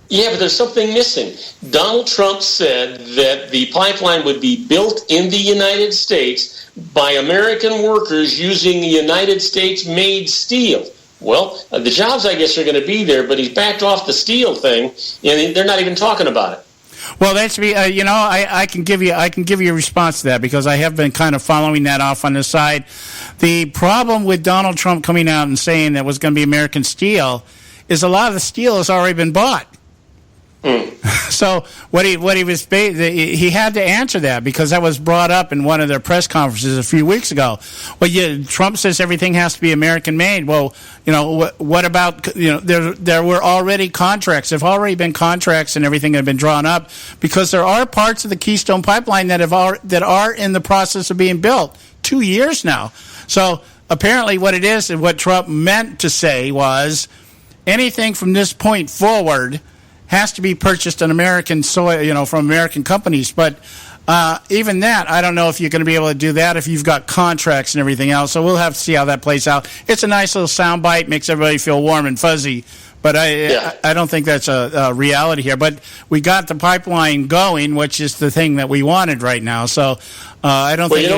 Yeah, but there's something missing. Donald Trump said that the pipeline would be built in the United States by American workers using United States-made steel. Well, the jobs, I guess, are going to be there, but he's backed off the steel thing, and they're not even talking about it. Well, that's me. I can give you a response to that because I have been kind of following that off on the side. The problem with Donald Trump coming out and saying that was going to be American steel is a lot of the steel has already been bought. So he had to answer that because that was brought up in one of their press conferences a few weeks ago. Well, Trump says everything has to be American made. Well, what about there were already contracts. There've already been contracts and everything that have been drawn up because there are parts of the Keystone Pipeline that are in the process of being built 2 years now. So apparently, what it is and what Trump meant to say was anything from this point forward has to be purchased on American soil, from American companies. But even that, I don't know if you're going to be able to do that if you've got contracts and everything else. So we'll have to see how that plays out. It's a nice little soundbite, makes everybody feel warm and fuzzy. But I don't think that's a reality here. But we got the pipeline going, which is the thing that we wanted right now. So I don't think...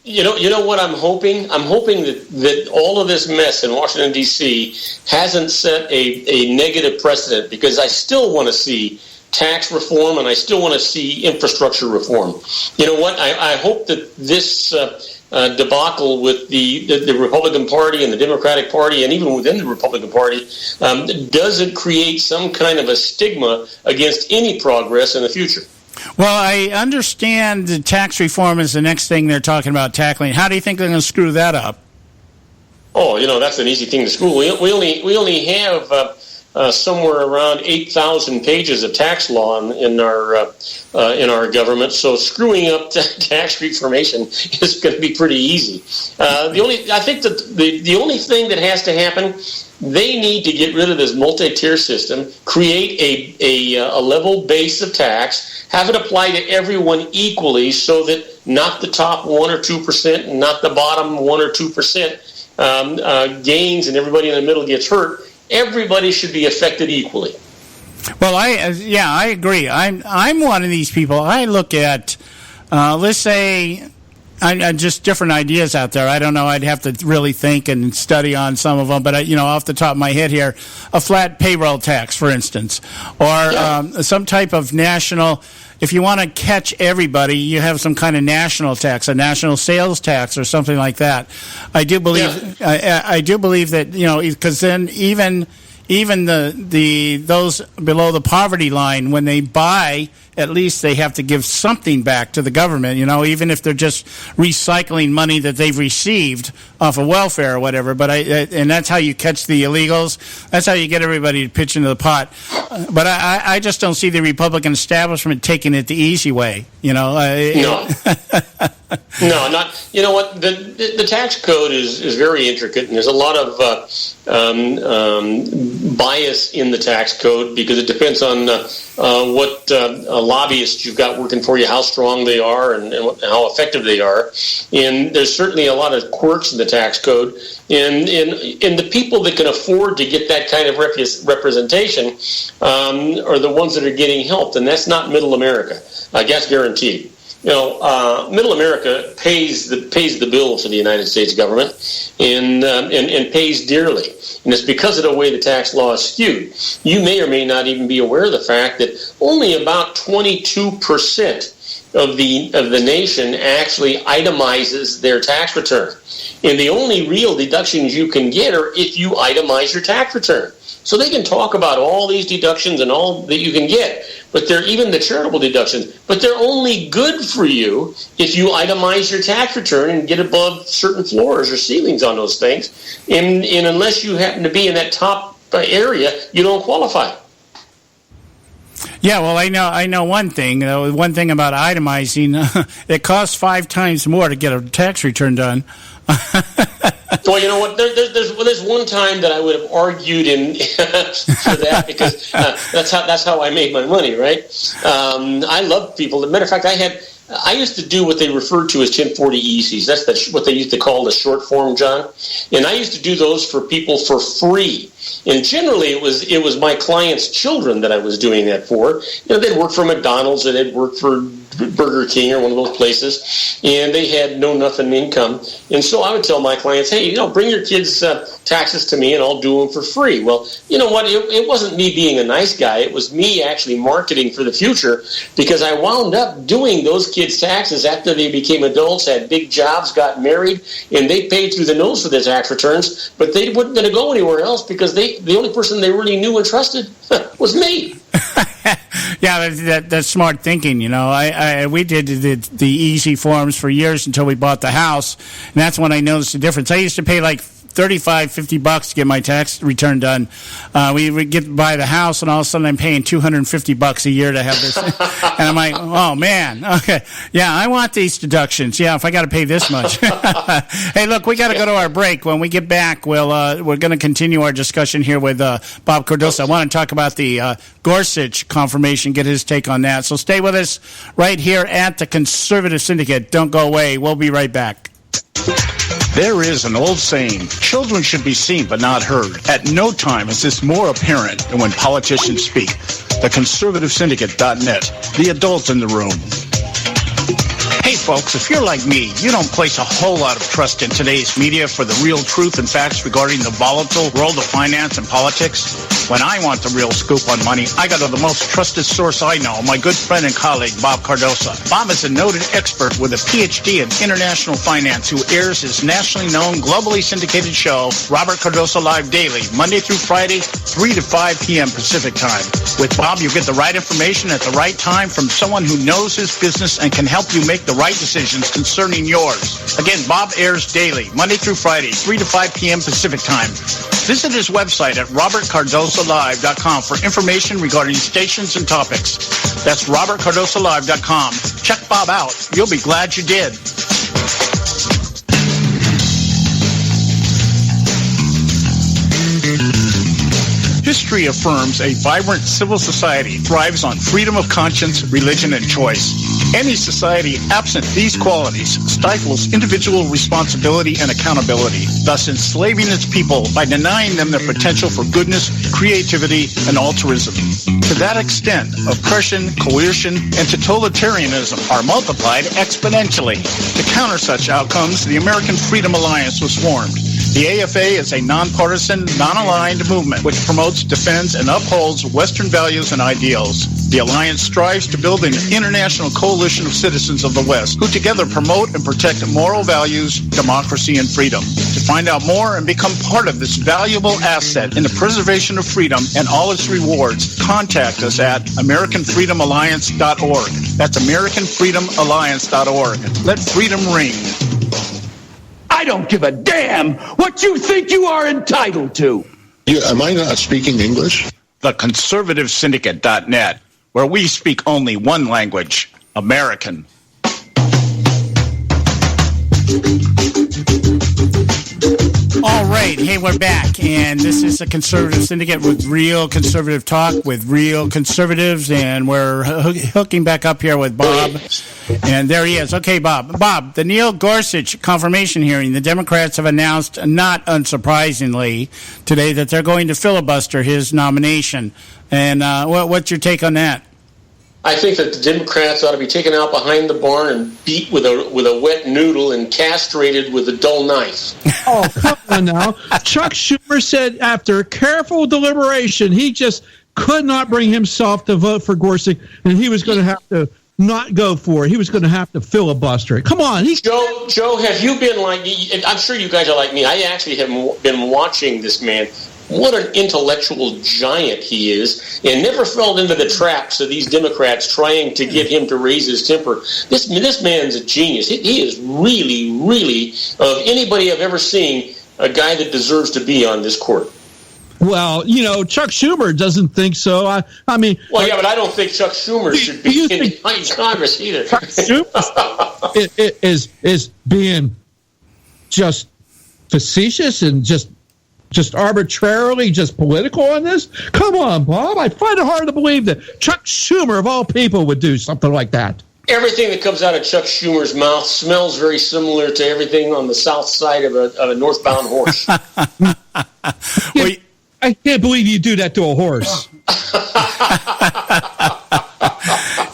You know what I'm hoping? I'm hoping that all of this mess in Washington, D.C. hasn't set a negative precedent because I still want to see tax reform and I still want to see infrastructure reform. You know what? I hope that this debacle with the Republican Party and the Democratic Party and even within the Republican Party doesn't create some kind of a stigma against any progress in the future. Well, I understand the tax reform is the next thing they're talking about tackling. How do you think they're going to screw that up? Oh, that's an easy thing to screw. We only have somewhere around 8,000 pages of tax law in our government. So screwing up tax reformation is going to be pretty easy. I think that the only thing that has to happen, they need to get rid of this multi-tier system, create a level base of tax, have it apply to everyone equally so that not the top 1 or 2% and not the bottom 1 or 2% gains and everybody in the middle gets hurt. Everybody should be affected equally. Well, I agree. I'm one of these people. I look at, let's say, just different ideas out there. I don't know. I'd have to really think and study on some of them. But, off the top of my head here, a flat payroll tax, for instance, or some type of national. If you want to catch everybody, you have some kind of national tax, a national sales tax, or something like that. I do believe. Yeah. I do believe that because then even those below the poverty line, when they buy, at least they have to give something back to the government, even if they're just recycling money that they've received off of welfare or whatever. But and that's how you catch the illegals. That's how you get everybody to pitch into the pot. But I just don't see the Republican establishment taking it the easy way. No. No, not. You know what? The tax code is very intricate, and there's a lot of bias in the tax code because it depends on what lobbyists you've got working for you, how strong they are, and how effective they are. And there's certainly a lot of quirks in the tax code. And the people that can afford to get that kind of representation are the ones that are getting helped, and that's not Middle America. I guess guaranteed. Middle America pays the bill to the United States government and pays dearly. And it's because of the way the tax law is skewed. You may or may not even be aware of the fact that only about 22% of the nation actually itemizes their tax return. And the only real deductions you can get are if you itemize your tax return. So they can talk about all these deductions and all that you can get, but they're even the charitable deductions, but they're only good for you if you itemize your tax return and get above certain floors or ceilings on those things. And unless you happen to be in that top area, you don't qualify. Yeah, well, I know one thing. One thing about itemizing, it costs 5 times more to get a tax return done. Well, you know what? There's one time that I would have argued for that because that's how I make my money, right? I love people. As a matter of fact, I used to do what they referred to as 1040 ECs. That's what they used to call the short form, John. And I used to do those for people for free. And generally, it was my clients' children that I was doing that for. They'd work for McDonald's or they'd work for Burger King or one of those places, and they had nothing income. And so I would tell my clients, hey, bring your kids' taxes to me and I'll do them for free. Well, you know what? It wasn't me being a nice guy. It was me actually marketing for the future, because I wound up doing those kids' taxes after they became adults, had big jobs, got married, and they paid through the nose for their tax returns, but they weren't going to go anywhere else because the only person they really knew and trusted was me. Yeah, that's smart thinking. We did the easy forms for years until we bought the house, and that's when I noticed the difference. I used to pay like $35-50 to get my tax return done. We get by the house, and all of a sudden I'm paying $250 a year to have this. And I'm like, oh man, okay, yeah, I want these deductions. Yeah, if I got to pay this much. Hey, look, we got to go to our break. When we get back, we're going to continue our discussion here with Bob Cardoso. I want to talk about the Gorsuch confirmation, get his take on that. So stay with us right here at the Conservative Syndicate. Don't go away. We'll be right back. There is an old saying, children should be seen but not heard. At no time is this more apparent than when politicians speak. TheConservativeSyndicate.net, the adults in the room. Hey folks, if you're like me, you don't place a whole lot of trust in today's media for the real truth and facts regarding the volatile world of finance and politics. When I want the real scoop on money, I go to the most trusted source I know, my good friend and colleague, Bob Cardoso. Bob is a noted expert with a PhD in international finance who airs his nationally known, globally syndicated show, Robert Cardoso Live Daily, Monday through Friday, 3 to 5 p.m. Pacific time. With Bob, you get the right information at the right time from someone who knows his business and can help you make the right decisions concerning yours. Again, Bob airs daily, Monday through Friday, 3 to 5 p.m. Pacific time. Visit his website at robertcardosolive.com for information regarding stations and topics. That's robertcardosolive.com. Check Bob out. You'll be glad you did. History affirms a vibrant civil society thrives on freedom of conscience, religion, and choice. Any society absent these qualities stifles individual responsibility and accountability, thus enslaving its people by denying them their potential for goodness, creativity, and altruism. To that extent, oppression, coercion, and totalitarianism are multiplied exponentially. To counter such outcomes, the American Freedom Alliance was formed. The AFA is a nonpartisan, non-aligned movement which promotes, defends, and upholds Western values and ideals. The Alliance strives to build an international coalition of citizens of the West who together promote and protect moral values, democracy, and freedom. To find out more and become part of this valuable asset in the preservation of freedom and all its rewards, contact us at AmericanFreedomAlliance.org. That's AmericanFreedomAlliance.org. Let freedom ring. I don't give a damn what you think you are entitled to. Am I not speaking English? TheConservativeSyndicate.net, where we speak only one language, American. All right, hey, we're back, and this is the Conservative Syndicate with real conservative talk with real conservatives, and we're hooking back up here with Bob, and there he is. Okay, Bob. Bob, the Neil Gorsuch confirmation hearing, the Democrats have announced, not unsurprisingly, today that they're going to filibuster his nomination, and what's your take on that? I think that the Democrats ought to be taken out behind the barn and beat with a wet noodle and castrated with a dull knife. Oh, come on now. Chuck Schumer said after careful deliberation, he just could not bring himself to vote for Gorsuch, and he was going to have to not go for it. He was going to have to filibuster it. Come on. Joe, have you been like, I'm sure you guys are like me. I actually have been watching this man what an intellectual giant he is, and never fell into the traps of these Democrats trying to get him to raise his temper. This man's a genius. He is really, really, of anybody I've ever seen, a guy that deserves to be on this court. Well, Chuck Schumer doesn't think so. I mean... Well, yeah, but I don't think Chuck Schumer should be in Congress either. Chuck Schumer is being just facetious and just arbitrarily just political on this? Come on, Bob. I find it hard to believe that Chuck Schumer, of all people, would do something like that. Everything that comes out of Chuck Schumer's mouth smells very similar to everything on the south side of a northbound horse. I can't believe you do that to a horse.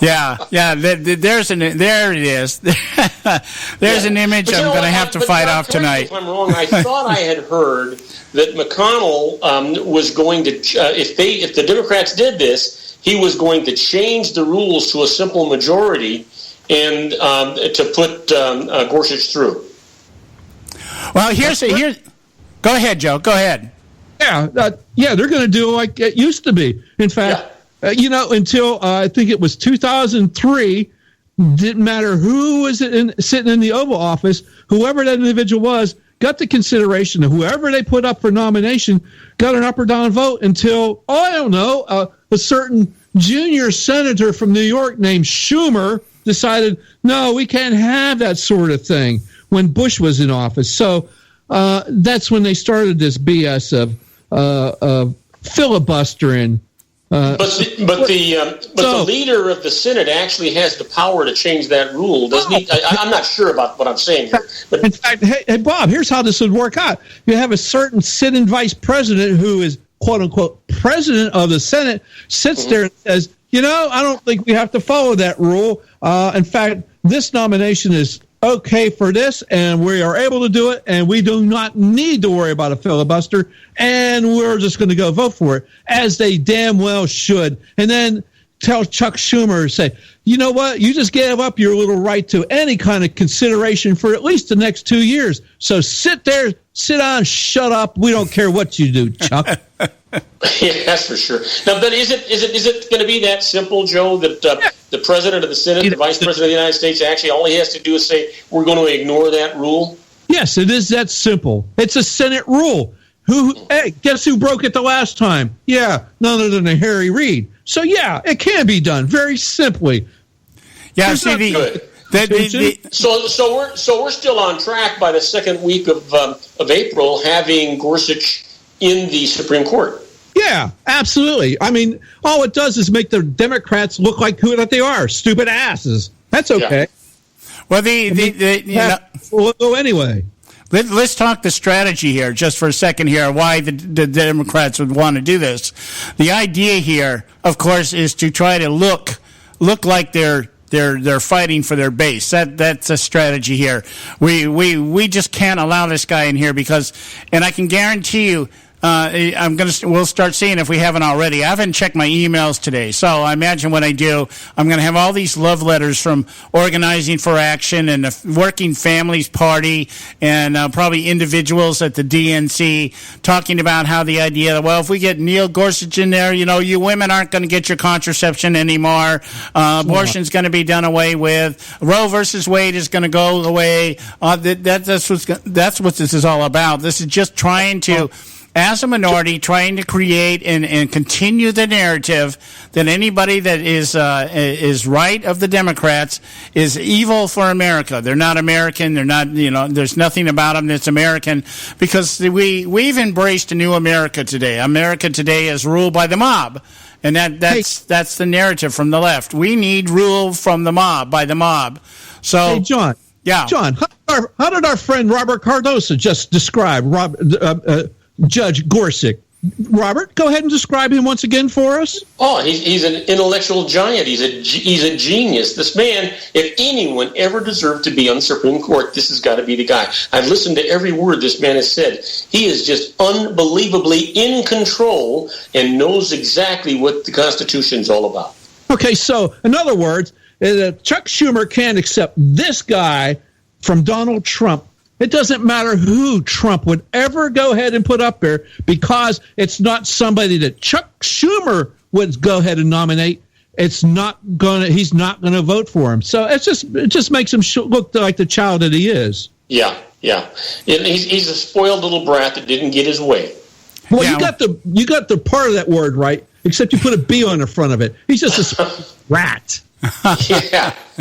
Yeah. There it is. There's an image I'm going to have to fight off tonight. If I'm wrong, I thought I had heard that McConnell was going to, if the Democrats did this, he was going to change the rules to a simple majority and to put Gorsuch through. Well, here's. Go ahead, Joe. Go ahead. Yeah, they're going to do it like it used to be. In fact, until I think it was 2003, didn't matter who was sitting in the Oval Office, whoever that individual was, got the consideration of whoever they put up for nomination got an up or down vote until, a certain junior senator from New York named Schumer decided, no, we can't have that sort of thing when Bush was in office. So that's when they started this BS of filibustering. But the leader of the Senate actually has the power to change that rule, doesn't he? I'm not sure about what I'm saying here. But in fact, hey, Bob, here's how this would work out. You have a certain sitting vice president who is, quote unquote, president of the Senate, sits there and says, I don't think we have to follow that rule. In fact, this nomination is okay for this, and we are able to do it, and we do not need to worry about a filibuster, and we're just going to go vote for it, as they damn well should. And then tell Chuck Schumer, say, you know what, you just gave up your little right to any kind of consideration for at least the next 2 years. So sit down, shut up. We don't care what you do, Chuck. Yeah, that's for sure. Now, but is it going to be that simple, Joe, that the president of the Senate, the vice president of the United States, actually all he has to do is say, we're going to ignore that rule? Yes, it is that simple. It's a Senate rule. Hey, guess who broke it the last time? Yeah, none other than Harry Reid. So, yeah, it can be done very simply. Yeah, so we're still on track by the second week of April having Gorsuch in the Supreme Court. Yeah, absolutely. I mean, all it does is make the Democrats look like who that they are, stupid asses. That's okay. Yeah. Well, we'll go anyway. Let's talk the strategy here just for a second here, why the Democrats would want to do this. The idea here, of course, is to try to look like they're fighting for their base. That's a strategy here. We just can't allow this guy in here because, and I can guarantee you, we'll start seeing if we haven't already. I haven't checked my emails today, so I imagine when I do, I'm going to have all these love letters from Organizing for Action and the Working Families Party and probably individuals at the DNC talking about how the idea, well, if we get Neil Gorsuch in there, you women aren't going to get your contraception anymore. Abortion's going to be done away with. Roe versus Wade is going to go away. That's what this is all about. This is just trying to, as a minority, trying to create and continue the narrative that anybody that is right of the Democrats is evil for America. They're not American. They're not, there's nothing about them that's American, because we've embraced a new America today. America today is ruled by the mob. And that's the narrative from the left. We need rule from the mob, by the mob. So, hey, John. Yeah. John, how did our friend Robert Cardoso just describe Judge Gorsuch? Robert, go ahead and describe him once again for us. Oh, he's an intellectual giant. He's a genius. This man, if anyone ever deserved to be on the Supreme Court, this has got to be the guy. I've listened to every word this man has said. He is just unbelievably in control and knows exactly what the Constitution's all about. Okay, so in other words, Chuck Schumer can't accept this guy from Donald Trump It doesn't matter who Trump would ever go ahead and put up there, because it's not somebody that Chuck Schumer would go ahead and nominate. He's not gonna vote for him. So it just makes him look like the child that he is. Yeah. He's a spoiled little brat that didn't get his way. Well, you got the part of that word right, except you put a B on the front of it. He's just a rat.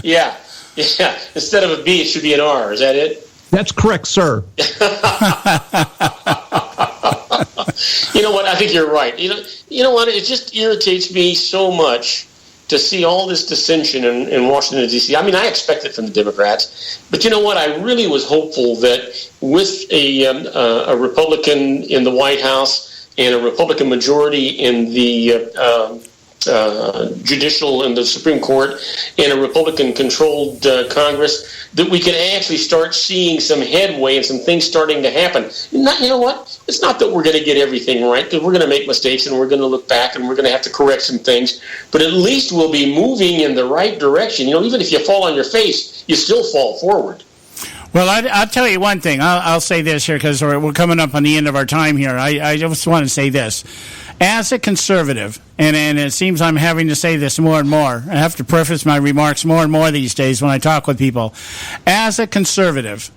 Yeah. Instead of a B, it should be an R. Is that it? That's correct, sir. You know what? I think you're right. You know what? It just irritates me so much to see all this dissension in Washington, D.C. I mean, I expect it from the Democrats, but you know what? I really was hopeful that with a Republican in the White House and a Republican majority in the judicial and the Supreme Court and a Republican-controlled Congress, that we can actually start seeing some headway and some things starting to happen. You know what? It's not that we're going to get everything right, because we're going to make mistakes and we're going to look back and we're going to have to correct some things, but at least we'll be moving in the right direction. Even if you fall on your face, you still fall forward. Well, I'll tell you one thing. I'll say this here, because we're coming up on the end of our time here. I just want to say this. As a conservative, and it seems I'm having to say this more and more, I have to preface my remarks more and more these days when I talk with people. As a conservative,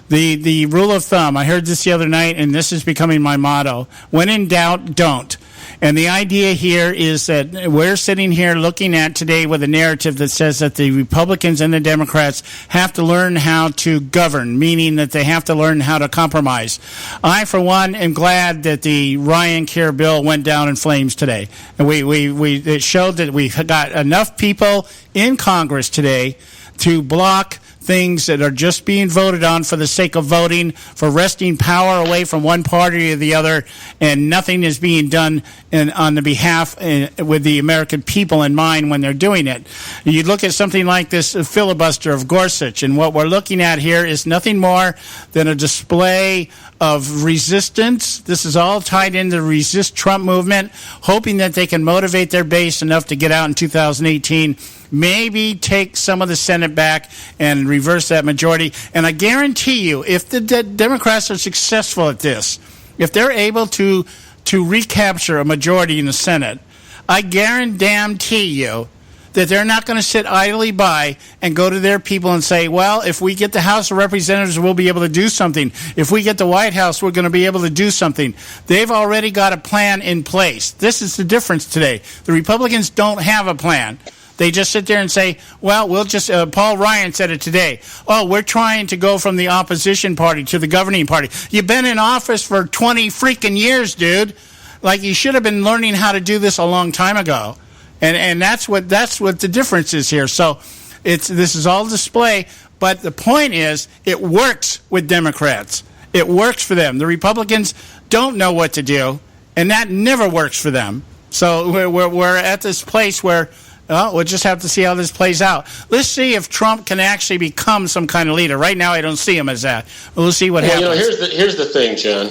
the rule of thumb, I heard this the other night, and this is becoming my motto: when in doubt, don't. And the idea here is that we're sitting here looking at today with a narrative that says that the Republicans and the Democrats have to learn how to govern, meaning that they have to learn how to compromise. I, for one, am glad that the Ryan Care bill went down in flames today. And it showed that we got enough people in Congress today to block things that are just being voted on for the sake of voting, for wresting power away from one party or the other, and nothing is being done on the behalf with the American people in mind when they're doing it. You look at something like this filibuster of Gorsuch, and what we're looking at here is nothing more than a display of resistance. This is all tied into the Resist Trump movement, hoping that they can motivate their base enough to get out in 2018, maybe take some of the Senate back and reverse that majority. And I guarantee you, if the Democrats are successful at this, if they're able to recapture a majority in the Senate, I guarantee you that they're not going to sit idly by and go to their people and say, well, if we get the House of Representatives, we'll be able to do something. If we get the White House, we're going to be able to do something. They've already got a plan in place. This is the difference today. The Republicans don't have a plan. They just sit there and say, well, we'll just, Paul Ryan said it today, we're trying to go from the opposition party to the governing party. You've been in office for 20 freaking years, dude. Like, you should have been learning how to do this a long time ago. And that's what the difference is here. So this is all display, but the point is it works with Democrats. It works for them. The Republicans don't know what to do, and that never works for them. So we're at this place where we'll just have to see how this plays out. Let's see if Trump can actually become some kind of leader. Right now, I don't see him as that. We'll see what happens. Here's the thing, John.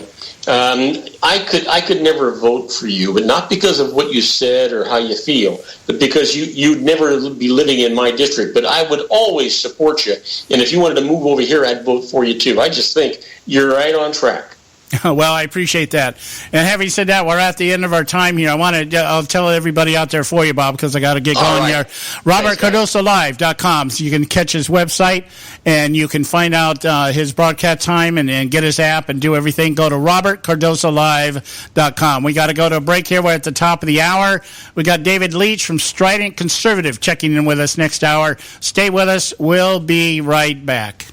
I could never vote for you, but not because of what you said or how you feel, but because you'd never be living in my district. But I would always support you, and if you wanted to move over here, I'd vote for you too. I just think you're right on track. Well, I appreciate that. And having said that, we're at the end of our time here. I'll tell everybody out there for you, Bob, because I got to get going here. RobertCardosalive.com, so you can catch his website and you can find out his broadcast time and get his app and do everything. Go to RobertCardosalive.com. We got to go to a break here. We're at the top of the hour. We got David Leach from Strident Conservative checking in with us next hour. Stay with us. We'll be right back.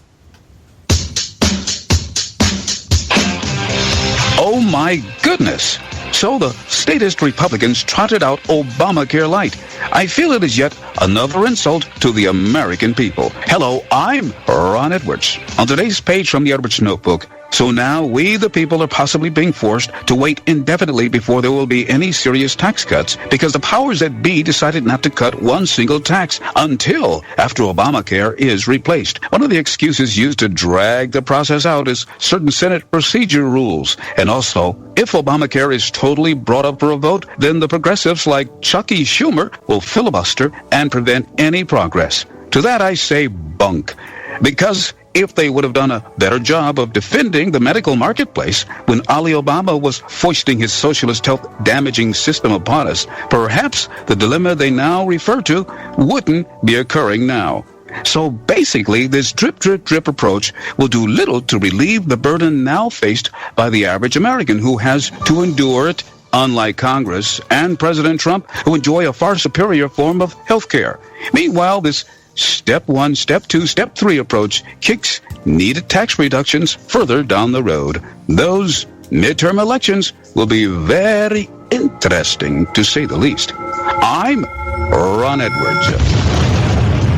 Oh, my goodness. So the statist Republicans trotted out Obamacare Light. I feel it is yet another insult to the American people. Hello, I'm Ron Edwards. On today's page from the Edwards Notebook, so now we, the people, are possibly being forced to wait indefinitely before there will be any serious tax cuts because the powers that be decided not to cut one single tax until after Obamacare is replaced. One of the excuses used to drag the process out is certain Senate procedure rules. And also, if Obamacare is totally brought up for a vote, then the progressives like Chucky Schumer will filibuster and prevent any progress. To that I say bunk. Because if they would have done a better job of defending the medical marketplace when Ali Obama was foisting his socialist health-damaging system upon us, perhaps the dilemma they now refer to wouldn't be occurring now. So basically, this drip, drip, drip approach will do little to relieve the burden now faced by the average American who has to endure it, unlike Congress and President Trump, who enjoy a far superior form of health care. Meanwhile, this Step 1, Step 2, Step 3 approach kicks needed tax reductions further down the road. Those midterm elections will be very interesting, to say the least. I'm Ron Edwards.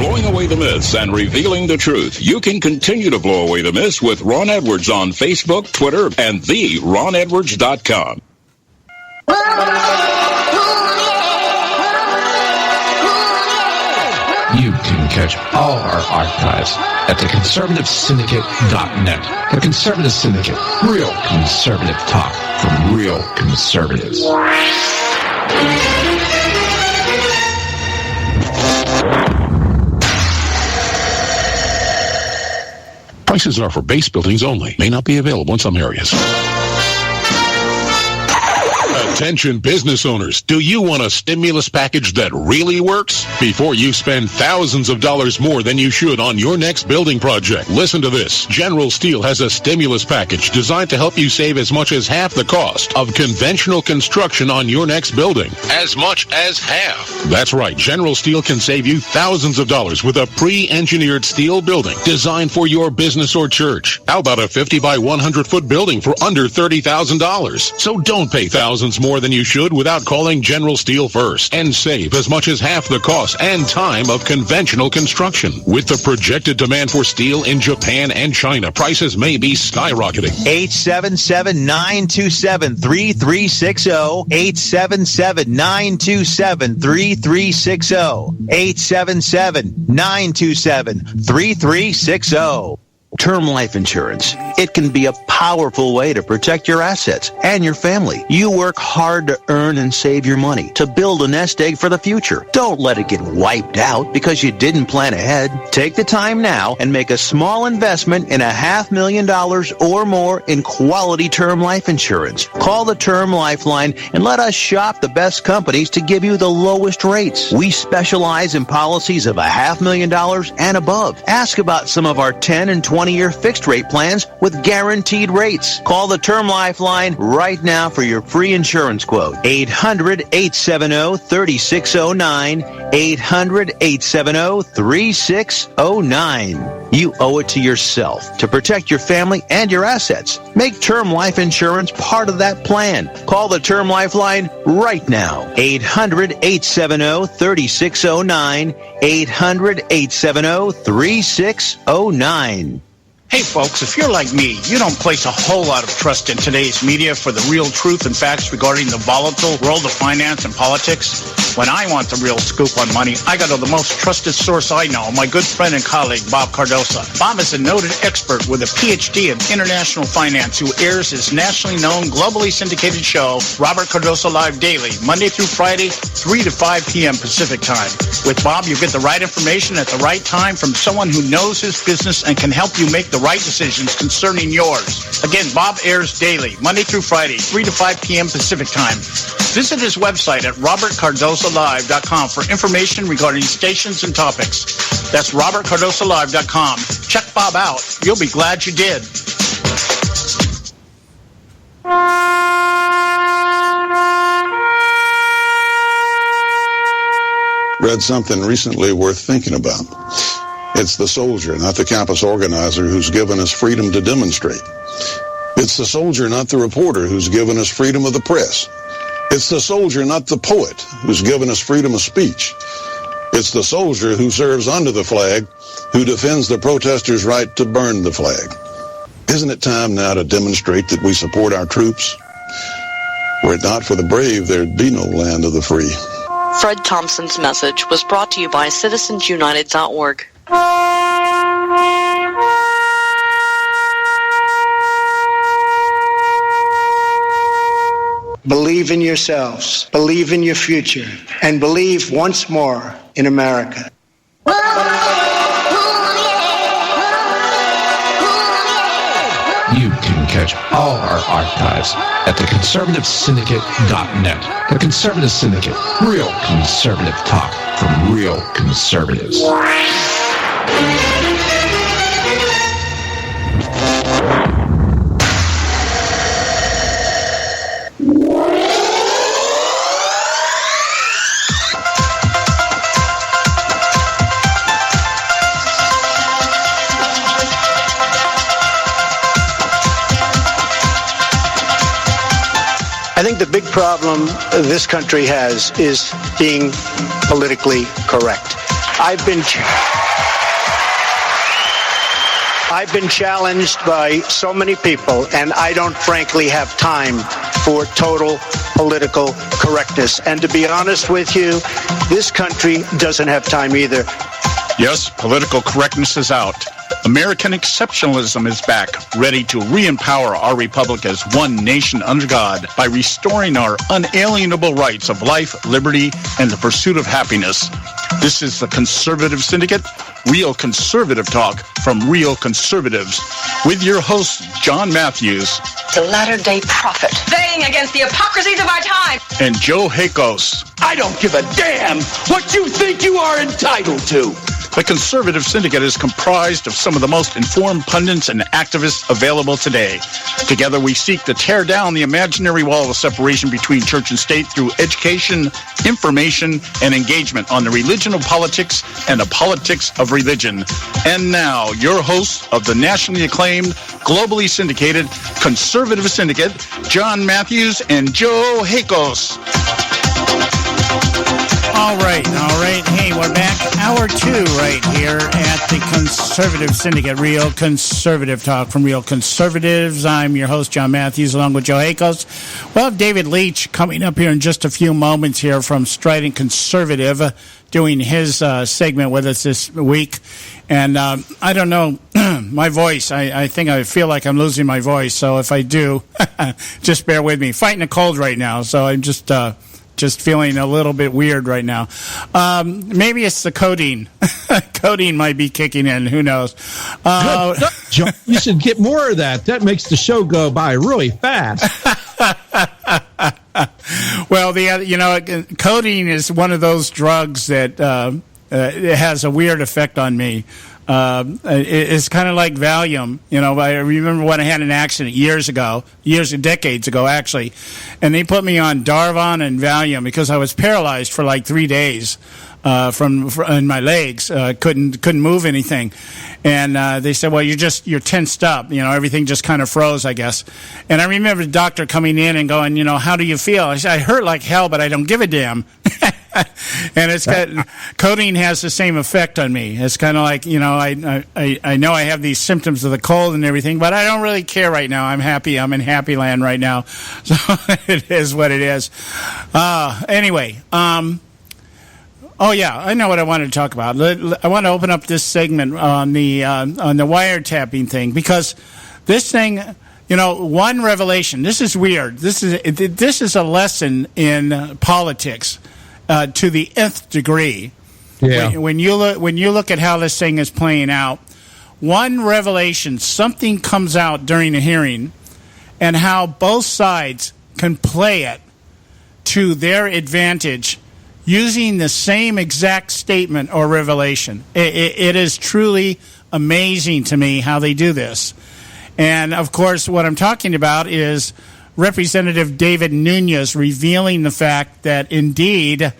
Blowing away the myths and revealing the truth. You can continue to blow away the myths with Ron Edwards on Facebook, Twitter, and theronedwards.com. You can catch all our archives at theconservativesyndicate.net. The Conservative Syndicate. Real conservative talk from real conservatives. Prices are for base buildings only. May not be available in some areas. Attention business owners, do you want a stimulus package that really works? Before you spend thousands of dollars more than you should on your next building project, listen to this. General Steel has a stimulus package designed to help you save as much as half the cost of conventional construction on your next building. As much as half. That's right. General Steel can save you thousands of dollars with a pre-engineered steel building designed for your business or church. How about a 50 by 100 foot building for under $30,000? So don't pay thousands more than you should without calling General Steel first and save as much as half the cost and time of conventional construction. With the projected demand for steel in Japan and China, prices may be skyrocketing. 877-927-3360. 877-927-3360. 877-927-3360. Term life insurance. It can be a powerful way to protect your assets and your family. You work hard to earn and save your money to build a nest egg for the future. Don't let it get wiped out because you didn't plan ahead. Take the time now and make a small investment in $500,000 or more in quality term life insurance. Call the Term Lifeline and let us shop the best companies to give you the lowest rates. We specialize in policies of $500,000 and above. Ask about some of our 10 and 20-year fixed-rate plans with guaranteed rates. Call the Term Lifeline right now for your free insurance quote. 800-870-3609. 800-870-3609. You owe it to yourself to protect your family and your assets. Make term life insurance part of that plan. Call the Term Lifeline right now. 800-870-3609. 800-870-3609. Hey folks, if you're like me, you don't place a whole lot of trust in today's media for the real truth and facts regarding the volatile world of finance and politics. When I want the real scoop on money, I go to the most trusted source I know, my good friend and colleague, Bob Cardoso. Bob is a noted expert with a PhD in international finance who airs his nationally known, globally syndicated show, Robert Cardoso Live Daily, Monday through Friday, 3 to 5 p.m. Pacific Time. With Bob, you get the right information at the right time from someone who knows his business and can help you make the right decisions concerning yours. Again, Bob airs daily, Monday through Friday, 3 to 5 p.m. Pacific Time. Visit his website at robertcardosolive.com for information regarding stations and topics. That's robertcardosolive.com. Check Bob out. You'll be glad you did. Read something recently worth thinking about. It's the soldier, not the campus organizer, who's given us freedom to demonstrate. It's the soldier, not the reporter, who's given us freedom of the press. It's the soldier, not the poet, who's given us freedom of speech. It's the soldier who serves under the flag, who defends the protesters' right to burn the flag. Isn't it time now to demonstrate that we support our troops? Were it not for the brave, there'd be no land of the free. Fred Thompson's message was brought to you by citizensunited.org. Believe in yourselves, believe in your future, and believe once more in America. You can catch all our archives at theconservativesyndicate.net. The Conservative Syndicate. Real conservative talk from real conservatives. I think the big problem this country has is being politically correct. I've been challenged by so many people, and I don't frankly have time for total political correctness. And to be honest with you, this country doesn't have time either. Yes, political correctness is out. American exceptionalism is back, ready to re-empower our republic as one nation under God by restoring our unalienable rights of life, liberty, and the pursuit of happiness. This is the Conservative Syndicate, real conservative talk from real conservatives, with your host, John Matthews, the latter-day prophet, baying against the hypocrisies of our time, and Joe Hakos. I don't give a damn what you think you are entitled to. The Conservative Syndicate is comprised of some of the most informed pundits and activists available today. Together we seek to tear down the imaginary wall of separation between church and state through education, information, and engagement on the religion of politics and the politics of religion. And now, your hosts of the nationally acclaimed, globally syndicated Conservative Syndicate, John Matthews and Joe Hakos. All right. Hey, we're back. Hour 2 right here at the Conservative Syndicate, real conservative talk from real conservatives. I'm your host, John Matthews, along with Joe Hakos. We'll have David Leach coming up here in just a few moments here from Strident Conservative, doing his segment with us this week. And I don't know, my voice, I think I feel like I'm losing my voice. So if I do, just bear with me. Fighting a cold right now, so I'm just feeling a little bit weird right now. Maybe it's the codeine. Codeine might be kicking in. Who knows? John, you should get more of that. That makes the show go by really fast. Well, codeine is one of those drugs that it has a weird effect on me. It's kind of like Valium. I remember when I had an accident decades ago, actually, and they put me on Darvon and Valium because I was paralyzed for like 3 days in my legs. Couldn't move anything. And they said, well, you're tensed up. Everything just kind of froze, I guess. And I remember the doctor coming in and going, how do you feel? I said, I hurt like hell, but I don't give a damn. And it's codeine has the same effect on me. It's kind of like, I know I have these symptoms of the cold and everything, but I don't really care right now. I'm happy. I'm in happy land right now. So it is what it is. Anyway, oh yeah, I know what I wanted to talk about. I want to open up this segment on the wiretapping thing, because this thing, one revelation. This is weird. This is a lesson in politics to the nth degree. Yeah. When you look at how this thing is playing out, one revelation, something comes out during a hearing, and how both sides can play it to their advantage using the same exact statement or revelation. It is truly amazing to me how they do this. And, of course, what I'm talking about is Representative David Nunes revealing the fact that, indeed,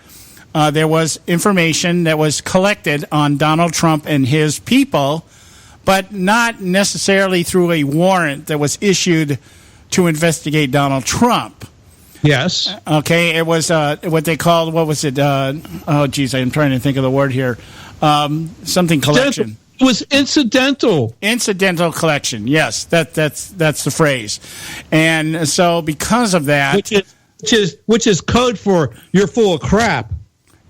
there was information that was collected on Donald Trump and his people, but not necessarily through a warrant that was issued to investigate Donald Trump. Yes. Okay, it was what they called, what was it? I'm trying to think of the word here. Something collection. It was incidental. Incidental collection. Yes, that's the phrase. And so because of that, which is code for you're full of crap.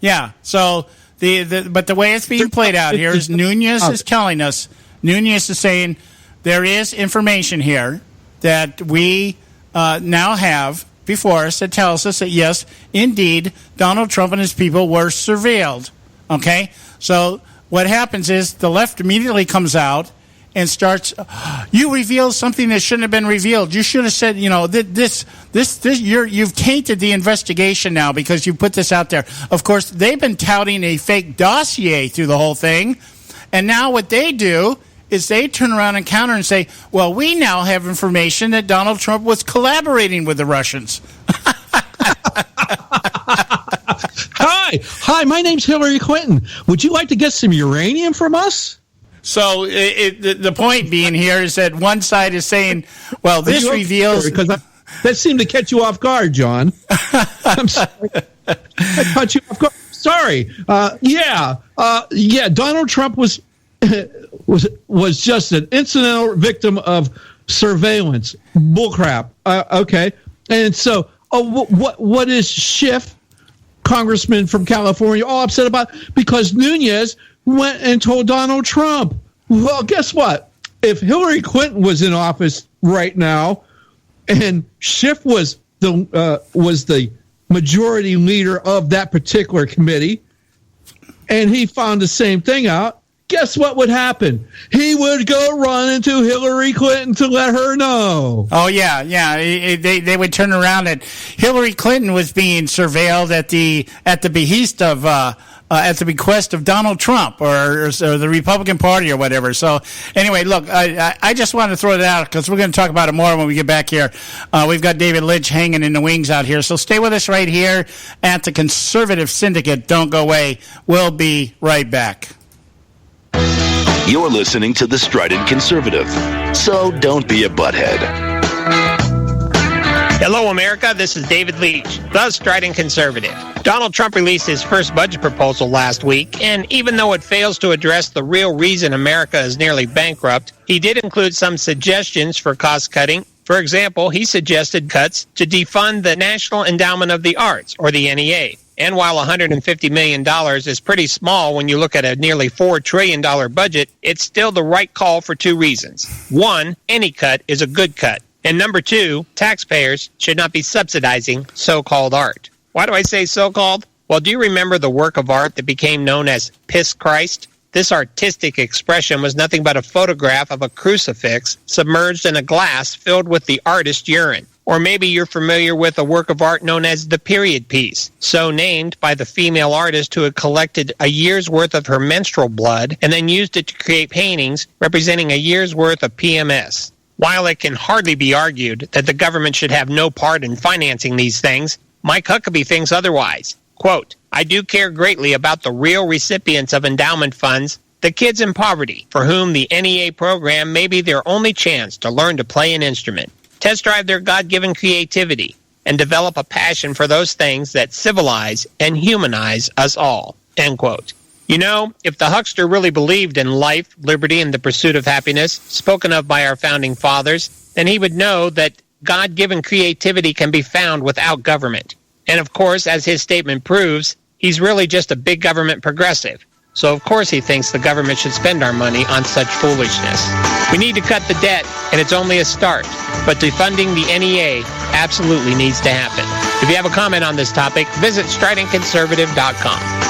Yeah. So but the way it's being played out here is Nunes is telling us. Nunes is saying there is information here that we now have before us that tells us that, yes, indeed, Donald Trump and his people were surveilled. Okay? So what happens is the left immediately comes out and starts, you revealed something that shouldn't have been revealed. You should have said, you've tainted the investigation now because you put this out there. Of course, they've been touting a fake dossier through the whole thing, and now what they do is they turn around and counter and say, well, we now have information that Donald Trump was collaborating with the Russians. Hi, my name's Hillary Clinton. Would you like to get some uranium from us? So the point being here is that one side is saying, well, this reveals... Because that seemed to catch you off guard, John. I'm sorry. I caught you off guard. Sorry. Donald Trump was just an incidental victim of surveillance. Bullcrap. Okay. And so what is Schiff, Congressman from California, all upset about? Because Nunes went and told Donald Trump. Well, guess what? If Hillary Clinton was in office right now, and Schiff was the majority leader of that particular committee, and he found the same thing out, guess what would happen? He would go run into Hillary Clinton to let her know. Oh, yeah. They would turn around and Hillary Clinton was being surveilled at the behest of at the bequest of Donald Trump or the Republican Party or whatever. So anyway, look, I just wanted to throw it out because we're going to talk about it more when we get back here. We've got David Lynch hanging in the wings out here. So stay with us right here at the Conservative Syndicate. Don't go away. We'll be right back. You're listening to The Strident Conservative, so don't be a butthead. Hello, America. This is David Leach, the Strident Conservative. Donald Trump released his first budget proposal last week, and even though it fails to address the real reason America is nearly bankrupt, he did include some suggestions for cost cutting. For example, he suggested cuts to defund the National Endowment of the Arts, or the NEA. And while $150 million is pretty small when you look at a nearly $4 trillion budget, it's still the right call for two reasons. One, any cut is a good cut. And number two, taxpayers should not be subsidizing so-called art. Why do I say so-called? Well, do you remember the work of art that became known as Piss Christ? This artistic expression was nothing but a photograph of a crucifix submerged in a glass filled with the artist's urine. Or maybe you're familiar with a work of art known as the period piece, so named by the female artist who had collected a year's worth of her menstrual blood and then used it to create paintings representing a year's worth of PMS. While it can hardly be argued that the government should have no part in financing these things, Mike Huckabee thinks otherwise. Quote, I do care greatly about the real recipients of endowment funds, the kids in poverty, for whom the NEA program may be their only chance to learn to play an instrument, test drive their God-given creativity, and develop a passion for those things that civilize and humanize us all. End quote. You know, if the huckster really believed in life, liberty, and the pursuit of happiness, spoken of by our founding fathers, then he would know that God-given creativity can be found without government. And of course, as his statement proves, he's really just a big government progressive. So of course he thinks the government should spend our money on such foolishness. We need to cut the debt, and it's only a start. But defunding the NEA absolutely needs to happen. If you have a comment on this topic, visit stridentconservative.com.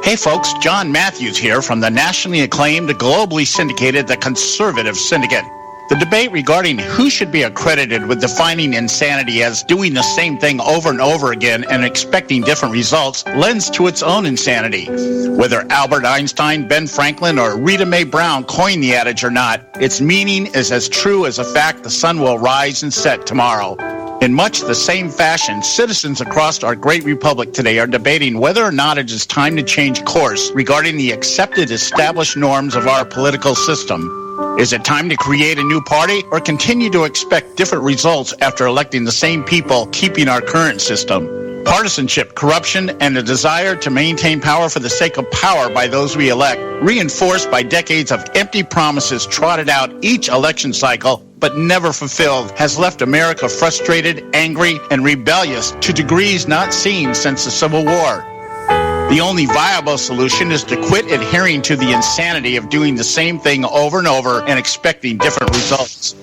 Hey folks, John Matthews here from the nationally acclaimed, globally syndicated, the Conservative Syndicate. The debate regarding who should be accredited with defining insanity as doing the same thing over and over again and expecting different results lends to its own insanity. Whether Albert Einstein, Ben Franklin, or Rita Mae Brown coined the adage or not, its meaning is as true as the fact the sun will rise and set tomorrow. In much the same fashion, citizens across our great republic today are debating whether or not it is time to change course regarding the accepted established norms of our political system. Is it time to create a new party or continue to expect different results after electing the same people keeping our current system? Partisanship, corruption, and a desire to maintain power for the sake of power by those we elect, reinforced by decades of empty promises trotted out each election cycle but never fulfilled, has left America frustrated, angry, and rebellious to degrees not seen since the Civil War. The only viable solution is to quit adhering to the insanity of doing the same thing over and over and expecting different results.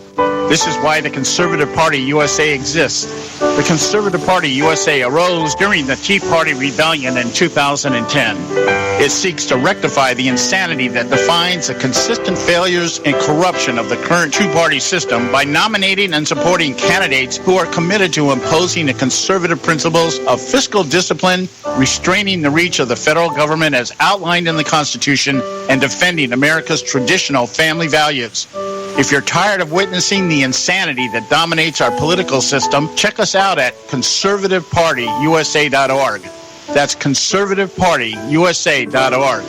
This is why the Conservative Party USA exists. The Conservative Party USA arose during the Tea Party Rebellion in 2010. It seeks to rectify the insanity that defines the consistent failures and corruption of the current two-party system by nominating and supporting candidates who are committed to imposing the conservative principles of fiscal discipline, restraining the reach of the federal government as outlined in the Constitution, and defending America's traditional family values. If you're tired of witnessing the insanity that dominates our political system, check us out at conservativepartyusa.org. That's conservativepartyusa.org.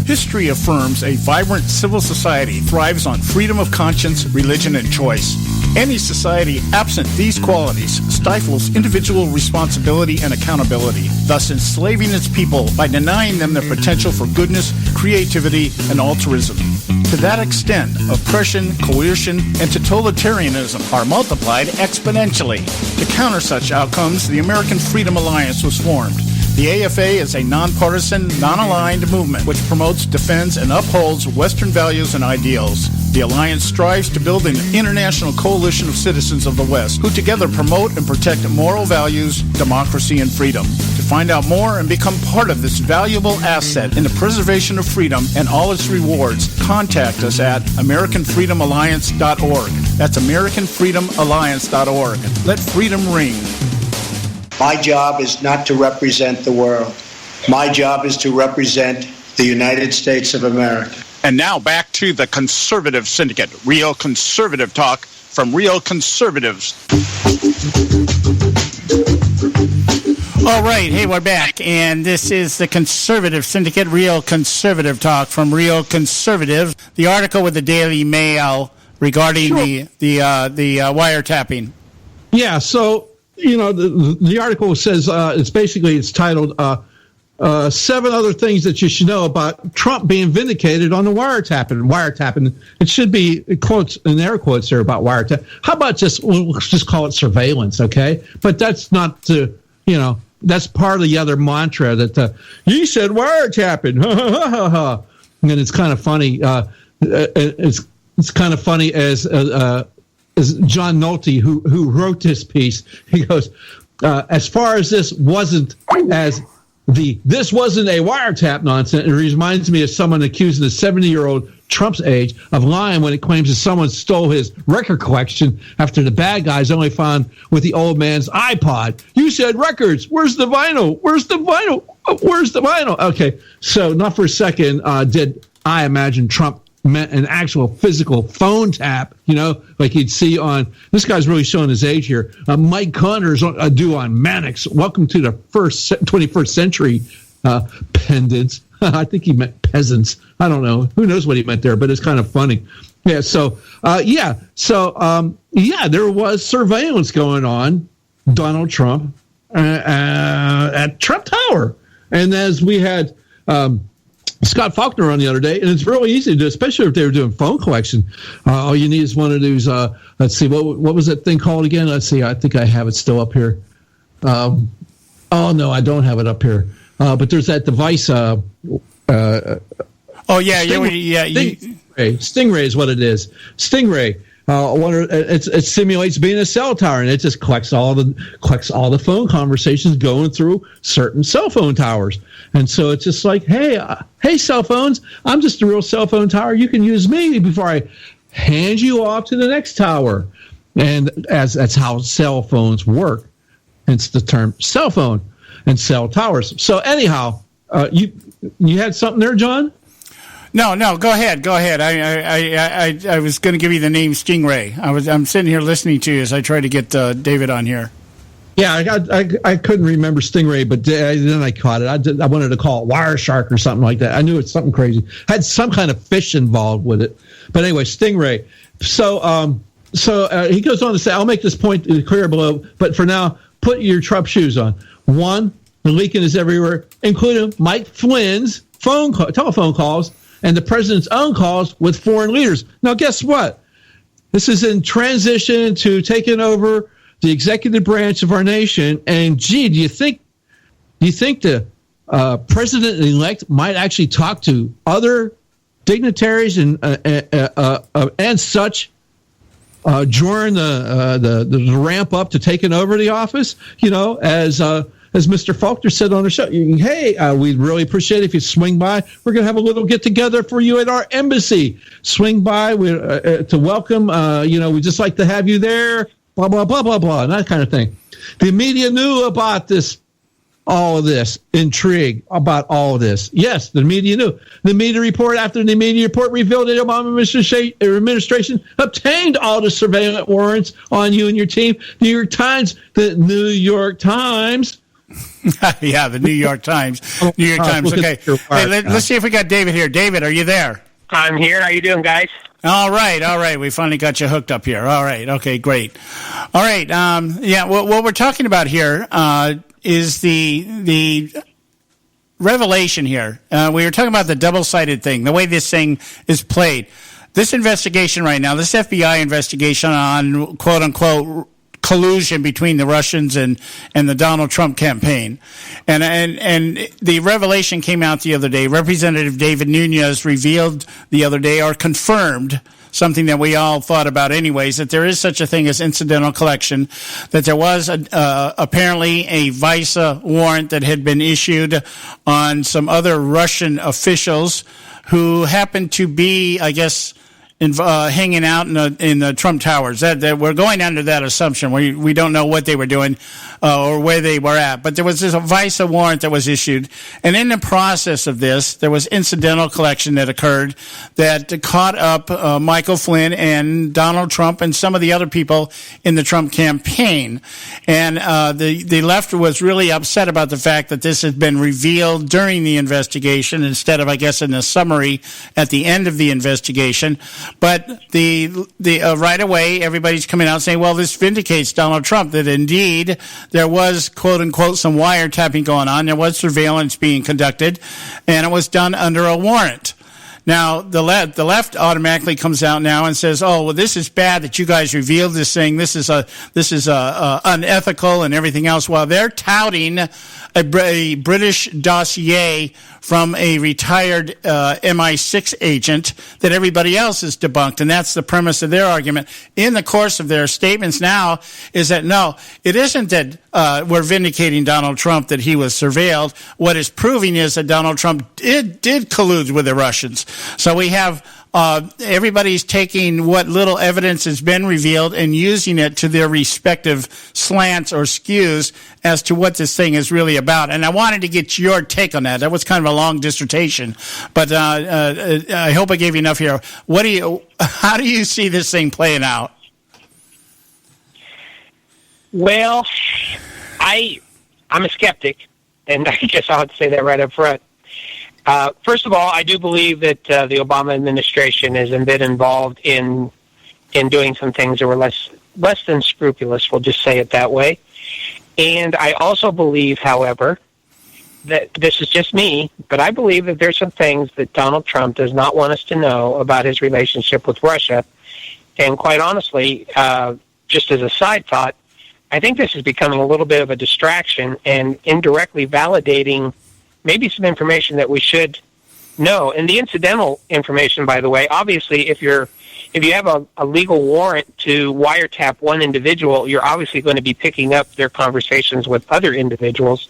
History affirms a vibrant civil society thrives on freedom of conscience, religion, and choice. Any society absent these qualities stifles individual responsibility and accountability, thus enslaving its people by denying them their potential for goodness, creativity, and altruism. To that extent, oppression, coercion, and totalitarianism are multiplied exponentially. To counter such outcomes, the American Freedom Alliance was formed. The AFA is a nonpartisan, non-aligned movement which promotes, defends, and upholds Western values and ideals. The Alliance strives to build an international coalition of citizens of the West who together promote and protect moral values, democracy, and freedom. To find out more and become part of this valuable asset in the preservation of freedom and all its rewards, contact us at AmericanFreedomAlliance.org. That's AmericanFreedomAlliance.org. Let freedom ring. My job is not to represent the world. My job is to represent the United States of America. And now back to the Conservative Syndicate, real conservative talk from real conservatives. All right, hey, we're back, and this is the Conservative Syndicate, real conservative talk from real conservatives. The article with the Daily Mail regarding the wiretapping. Yeah, so the article says it's titled 7 Other Things That You Should Know About Trump Being Vindicated on the Wiretapping. It should be quotes in air quotes there about wiretap. How about we'll just call it surveillance, okay? But that's not that's part of the other mantra that you said wiretapping. And it's kind of funny. It's kind of funny as John Nolte, who wrote this piece, he goes, as far as this wasn't a wiretap nonsense, it reminds me of someone accusing a 70-year-old Trump's age of lying when it claims that someone stole his record collection after the bad guys only found with the old man's iPod. You said records. Where's the vinyl? Where's the vinyl? Where's the vinyl? Okay, so not for a second did I imagine Trump meant an actual physical phone tap, like you'd see on, this guy's really showing his age here, Mike Connors do on Mannix. Welcome to the 21st century pendants. I think he meant peasants. I don't know. Who knows what he meant there, but it's kind of funny. Yeah, there was surveillance going on, Donald Trump, at Trump Tower. And as we had Scott Faulkner on the other day, and it's really easy to do, especially if they were doing phone collection. All you need is one of those, let's see, what was that thing called again? Let's see, I think I have it still up here. Oh, no, I don't have it up here. But there's that device. Stingray is what it is. Stingray. It simulates being a cell tower, and it just collects all the phone conversations going through certain cell phone towers. And so it's just like, hey, cell phones, I'm just a real cell phone tower. You can use me before I hand you off to the next tower. And that's how cell phones work. Hence the term cell phone and cell towers. So anyhow, you had something there, John? No, go ahead. I was going to give you the name Stingray. I'm sitting here listening to you as I try to get David on here. Yeah, I couldn't remember Stingray, but then I caught it. I wanted to call it Wireshark or something like that. I knew it's something crazy. Had some kind of fish involved with it. But anyway, Stingray. So he goes on to say, I'll make this point clear below, but for now, put your Trump shoes on. 1, the leaking is everywhere, including Mike Flynn's telephone calls and the president's own calls with foreign leaders. Now, guess what? This is in transition to taking over the executive branch of our nation. And, gee, do you think Do you think the president-elect might actually talk to other dignitaries and such during the ramp up to taking over the office? As Mr. Faulkner said on the show, hey, we'd really appreciate it if you swing by. We're going to have a little get-together for you at our embassy. Swing by to welcome. We'd just like to have you there, blah, blah, blah, blah, blah, and that kind of thing. The media knew about all of this, intrigue about all of this. Yes, the media knew. The media report after the media report revealed that the Obama administration obtained all the surveillance warrants on you and your team. The New York Times. Yeah, the New York Times. New York Times. Okay. Hey, let's see if we got David here. David, are you there? I'm here. How you doing, guys? All right. We finally got you hooked up here. All right. Okay, great. All right. What we're talking about here is the revelation here. We were talking about the double-sided thing, the way this thing is played. This investigation right now, this FBI investigation on quote-unquote collusion between the Russians and the Donald Trump campaign. And the revelation came out the other day. Representative David Nunes revealed the other day, or confirmed, something that we all thought about anyways, that there is such a thing as incidental collection, that there was apparently a visa warrant that had been issued on some other Russian officials who happened to be, I guess, hanging out in the Trump Towers. That we're going under that assumption. We don't know what they were doing or where they were at. But there was this visa warrant that was issued. And in the process of this, there was incidental collection that occurred that caught up Michael Flynn and Donald Trump and some of the other people in the Trump campaign. And the left was really upset about the fact that this had been revealed during the investigation instead of, I guess, in the summary at the end of the investigation. But the right away, everybody's coming out saying, well, this vindicates Donald Trump, that indeed there was, quote unquote, some wiretapping going on. There was surveillance being conducted, and it was done under a warrant. Now, the left automatically comes out now and says, oh, well, this is bad that you guys revealed this thing. This is unethical and everything else. While they're touting a British dossier from a retired MI6 agent that everybody else has debunked. And that's the premise of their argument. In the course of their statements now is that, no, it isn't that we're vindicating Donald Trump, that he was surveilled. What is proving is that Donald Trump did collude with the Russians. So we have everybody's taking what little evidence has been revealed and using it to their respective slants or skews as to what this thing is really about. And I wanted to get your take on that. That was kind of a long dissertation, but I hope I gave you enough here. How do you see this thing playing out? Well, I'm a skeptic, and I guess I'll have to say that right up front. First of all, I do believe that the Obama administration has been involved in doing some things that were less than scrupulous, we'll just say it that way. And I also believe, however, that this is just me, but I believe that there's some things that Donald Trump does not want us to know about his relationship with Russia. And quite honestly, just as a side thought, I think this is becoming a little bit of a distraction and indirectly validating maybe some information that we should know. And the incidental information, by the way, obviously, if you have a legal warrant to wiretap one individual, you're obviously going to be picking up their conversations with other individuals.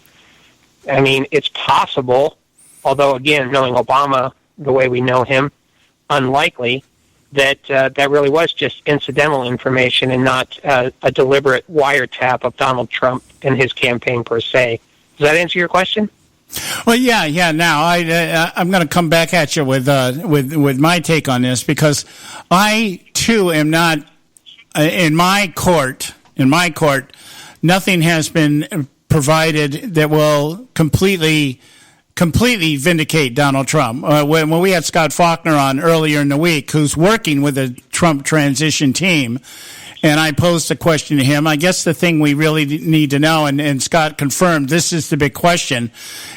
I mean, it's possible, although, again, knowing Obama the way we know him, unlikely, that that really was just incidental information and not a deliberate wiretap of Donald Trump and his campaign per se. Does that answer your question? Well, yeah. Now I'm going to come back at you with my take on this, because I too am not in my court. Nothing has been provided that will completely vindicate Donald Trump. When we had Scott Faulkner on earlier in the week, who's working with the Trump transition team, And I posed a question to him. I guess the thing we really need to know, and Scott confirmed, this is the big question,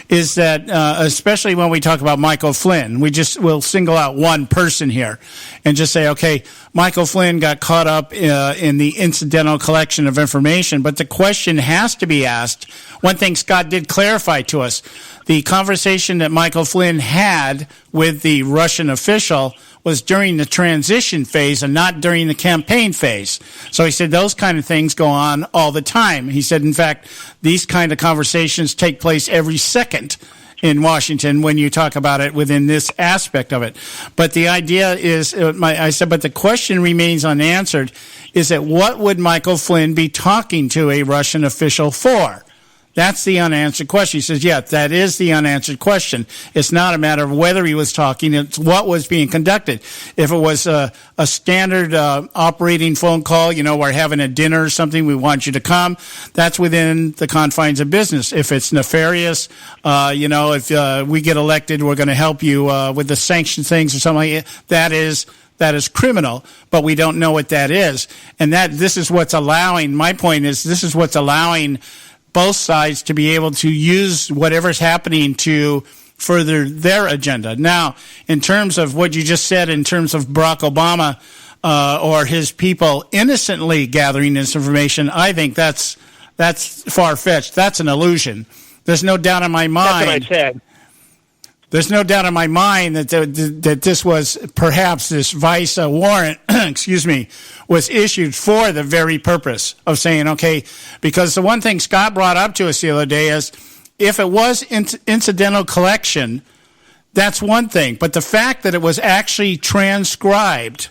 is that especially when we talk about Michael Flynn, we'll single out one person here and just say, okay, Michael Flynn got caught up in the incidental collection of information, but the question has to be asked. One thing Scott did clarify to us, the conversation that Michael Flynn had with the Russian official was during the transition phase and not during the campaign phase. So he said those kind of things go on all the time. He said, in fact, these kind of conversations take place every second in Washington when you talk about it within this aspect of it. But the idea is, I said, but the question remains unanswered, is that what would Michael Flynn be talking to a Russian official for? That's the unanswered question. He says, yeah, that is the unanswered question. It's not a matter of whether he was talking, it's what was being conducted. If it was a standard operating phone call, we're having a dinner or something, we want you to come, that's within the confines of business. If it's nefarious, if we get elected, we're going to help you with the sanction things or something like that, that is criminal, but we don't know what that is. And this is what's allowing, my point is, this is what's allowing both sides to be able to use whatever's happening to further their agenda. Now, in terms of what you just said, in terms of Barack Obama or his people innocently gathering this information, I think that's far-fetched. That's an illusion. There's no doubt in my mind. That's what I said. There's no doubt in my mind that this was perhaps this vice warrant, was issued for the very purpose of saying, okay, because the one thing Scott brought up to us the other day is if it was incidental collection, that's one thing. But the fact that it was actually transcribed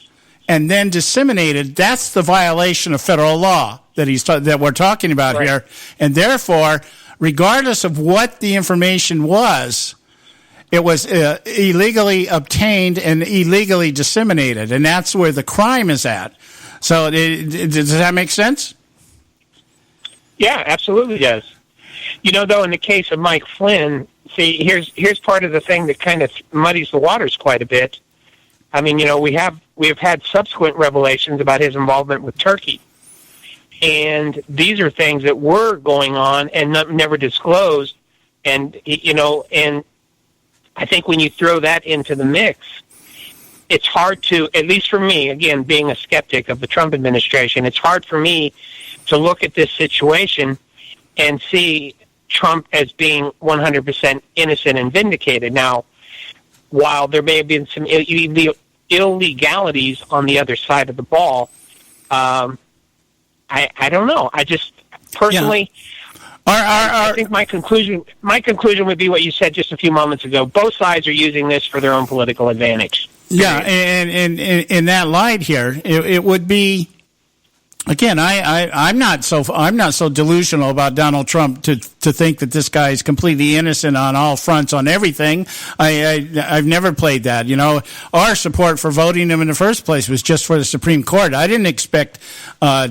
and then disseminated, that's the violation of federal law that we're talking about right here. And therefore, regardless of what the information was, it was illegally obtained and illegally disseminated, and that's where the crime is at. So does that make sense? Yeah, absolutely does. Though, in the case of Mike Flynn, see, here's part of the thing that kind of muddies the waters quite a bit. I mean, we have had subsequent revelations about his involvement with Turkey, and these are things that were going on and never disclosed, and and I think when you throw that into the mix, it's hard to, at least for me, again, being a skeptic of the Trump administration, it's hard for me to look at this situation and see Trump as being 100% innocent and vindicated. Now, while there may have been some illegalities on the other side of the ball, I don't know. I just personally... Yeah. I think my conclusion would be what you said just a few moments ago. Both sides are using this for their own political advantage. Yeah, and in that light here, it would be. Again, I'm not so delusional about Donald Trump to think that this guy is completely innocent on all fronts on everything. I've never played that. Our support for voting him in the first place was just for the Supreme Court. I didn't expect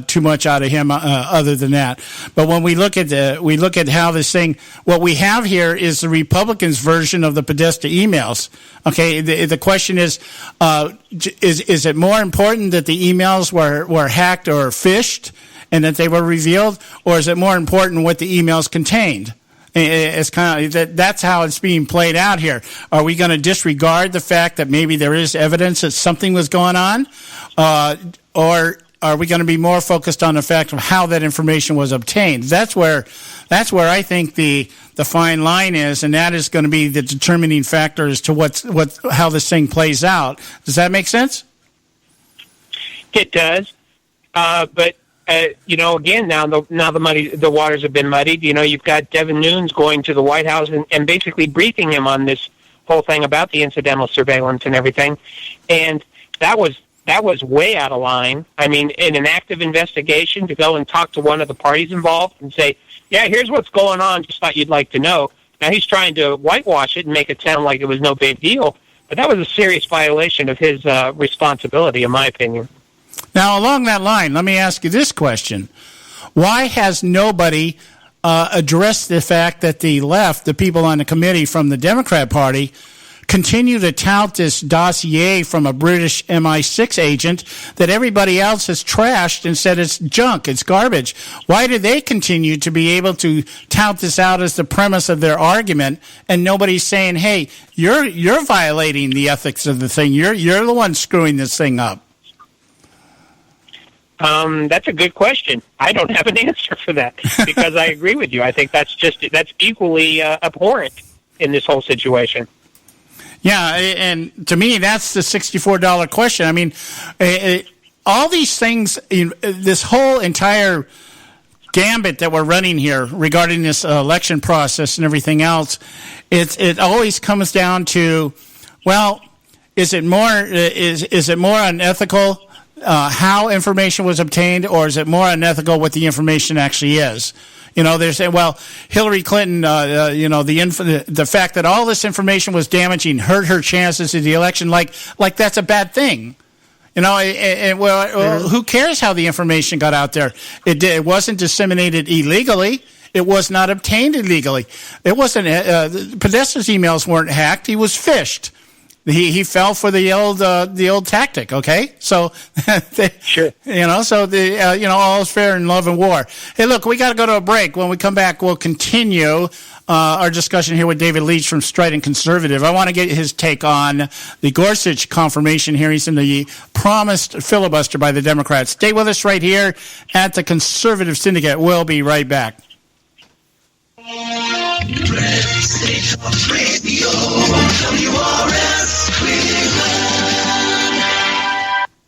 too much out of him other than that. But when we look at how this thing, what we have here is the Republicans' version of the Podesta emails. Okay, the question is it more important that the emails were hacked or phished and that they were revealed, or is it more important what the emails contained? It's kind of that's how it's being played out here. Are we going to disregard the fact that maybe there is evidence that something was going on, or are we going to be more focused on the fact of how that information was obtained? That's where I think the fine line is, and that is going to be the determining factor as to how this thing plays out. Does that make sense? It does, but again, now the waters have been muddied. You've got Devin Nunes going to the White House and basically briefing him on this whole thing about the incidental surveillance and everything, and that was way out of line. I mean, in an active investigation, to go and talk to one of the parties involved and say, yeah, here's what's going on, just thought you'd like to know. Now, he's trying to whitewash it and make it sound like it was no big deal, but that was a serious violation of his responsibility, in my opinion. Now, along that line, let me ask you this question. Why has nobody addressed the fact that the left, the people on the committee from the Democrat Party, continue to tout this dossier from a British MI6 agent that everybody else has trashed and said it's junk, it's garbage? Why do they continue to be able to tout this out as the premise of their argument, and nobody's saying, hey, you're violating the ethics of the thing. You're the one screwing this thing up? That's a good question. I don't have an answer for that because I agree with you. I think that's equally abhorrent in this whole situation. Yeah, and to me, that's the $64 question. I mean, all these things, this whole entire gambit that we're running here regarding this election process and everything else, it always comes down to, well, is it more unethical how information was obtained, or is it more unethical what the information actually is? They're saying, well, Hillary Clinton, the fact that all this information was damaging hurt her chances in the election, like that's a bad thing. Who cares how the information got out there? It wasn't disseminated illegally. It was not obtained illegally. It wasn't. Podesta's emails weren't hacked. He was phished. He fell for the old tactic. Okay, so sure. All is fair in love and war. Hey, look, we got to go to a break. When we come back, we'll continue our discussion here with David Leach from Strident Conservative. I want to get his take on the Gorsuch confirmation hearings and the promised filibuster by the Democrats. Stay with us right here at the Conservative Syndicate. We'll be right back. Red State Talk Radio, WRS Cleveland.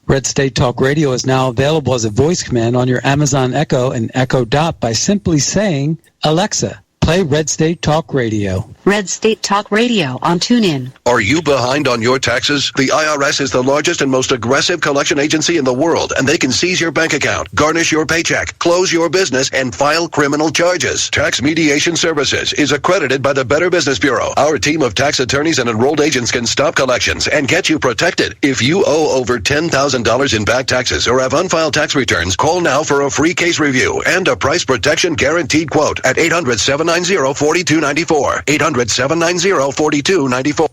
Red State Talk Radio is now available as a voice command on your Amazon Echo and Echo Dot by simply saying, Alexa, play Red State Talk Radio. Red State Talk Radio on TuneIn. Are you behind on your taxes? The IRS is the largest and most aggressive collection agency in the world, and they can seize your bank account, garnish your paycheck, close your business, and file criminal charges. Tax Mediation Services is accredited by the Better Business Bureau. Our team of tax attorneys and enrolled agents can stop collections and get you protected. If you owe over $10,000 in back taxes or have unfiled tax returns, call now for a free case review and a price protection guaranteed quote at 800-790-4294. 800-790-4294.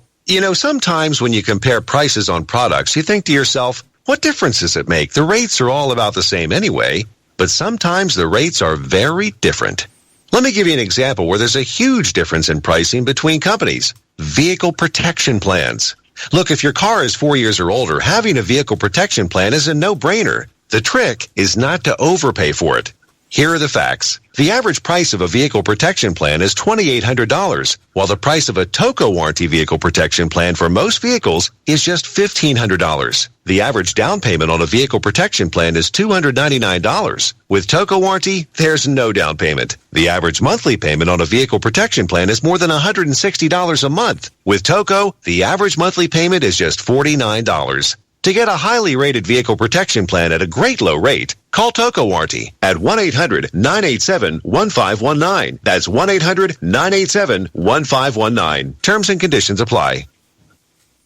Sometimes when you compare prices on products, you think to yourself, what difference does it make? The rates are all about the same anyway, but sometimes the rates are very different. Let me give you an example where there's a huge difference in pricing between companies. Vehicle protection plans. Look, if your car is 4 years or older, having a vehicle protection plan is a no-brainer. The trick is not to overpay for it. Here are the facts. The average price of a vehicle protection plan is $2,800, while the price of a TOCO warranty vehicle protection plan for most vehicles is just $1,500. The average down payment on a vehicle protection plan is $299. With TOCO warranty, there's no down payment. The average monthly payment on a vehicle protection plan is more than $160 a month. With TOCO, the average monthly payment is just $49. To get a highly rated vehicle protection plan at a great low rate, call TOCO Warranty at 1-800-987-1519. That's 1-800-987-1519. Terms and conditions apply.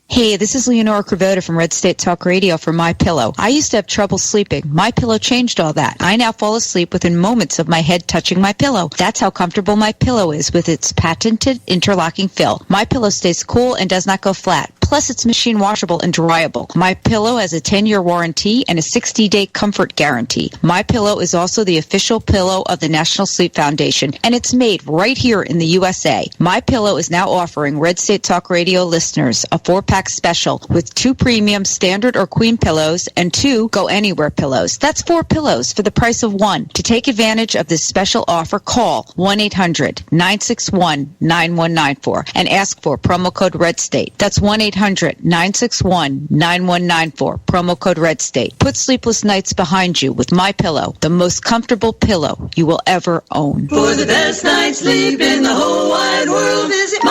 Hey, this is Leonora Cravota from Red State Talk Radio for MyPillow. I used to have trouble sleeping. MyPillow changed all that. I now fall asleep within moments of my head touching my pillow. That's how comfortable MyPillow is with its patented interlocking fill. MyPillow stays cool and does not go flat. Plus, it's machine washable and dryable. MyPillow has a 10-year warranty and a 60-day comfort guarantee. MyPillow is also the official pillow of the National Sleep Foundation, and it's made right here in the USA. MyPillow is now offering Red State Talk Radio listeners a 4-pack special with 2 premium standard or queen pillows and 2 go anywhere pillows. That's 4 pillows for the price of 1. To take advantage of this special offer, call 1-800-961-9194 and ask for promo code RedState. That's 1-800-961-9194, promo code RedState. Put sleepless nights behind you with MyPillow, the most comfortable pillow you will ever own. For the best night's sleep in the whole wide world, visit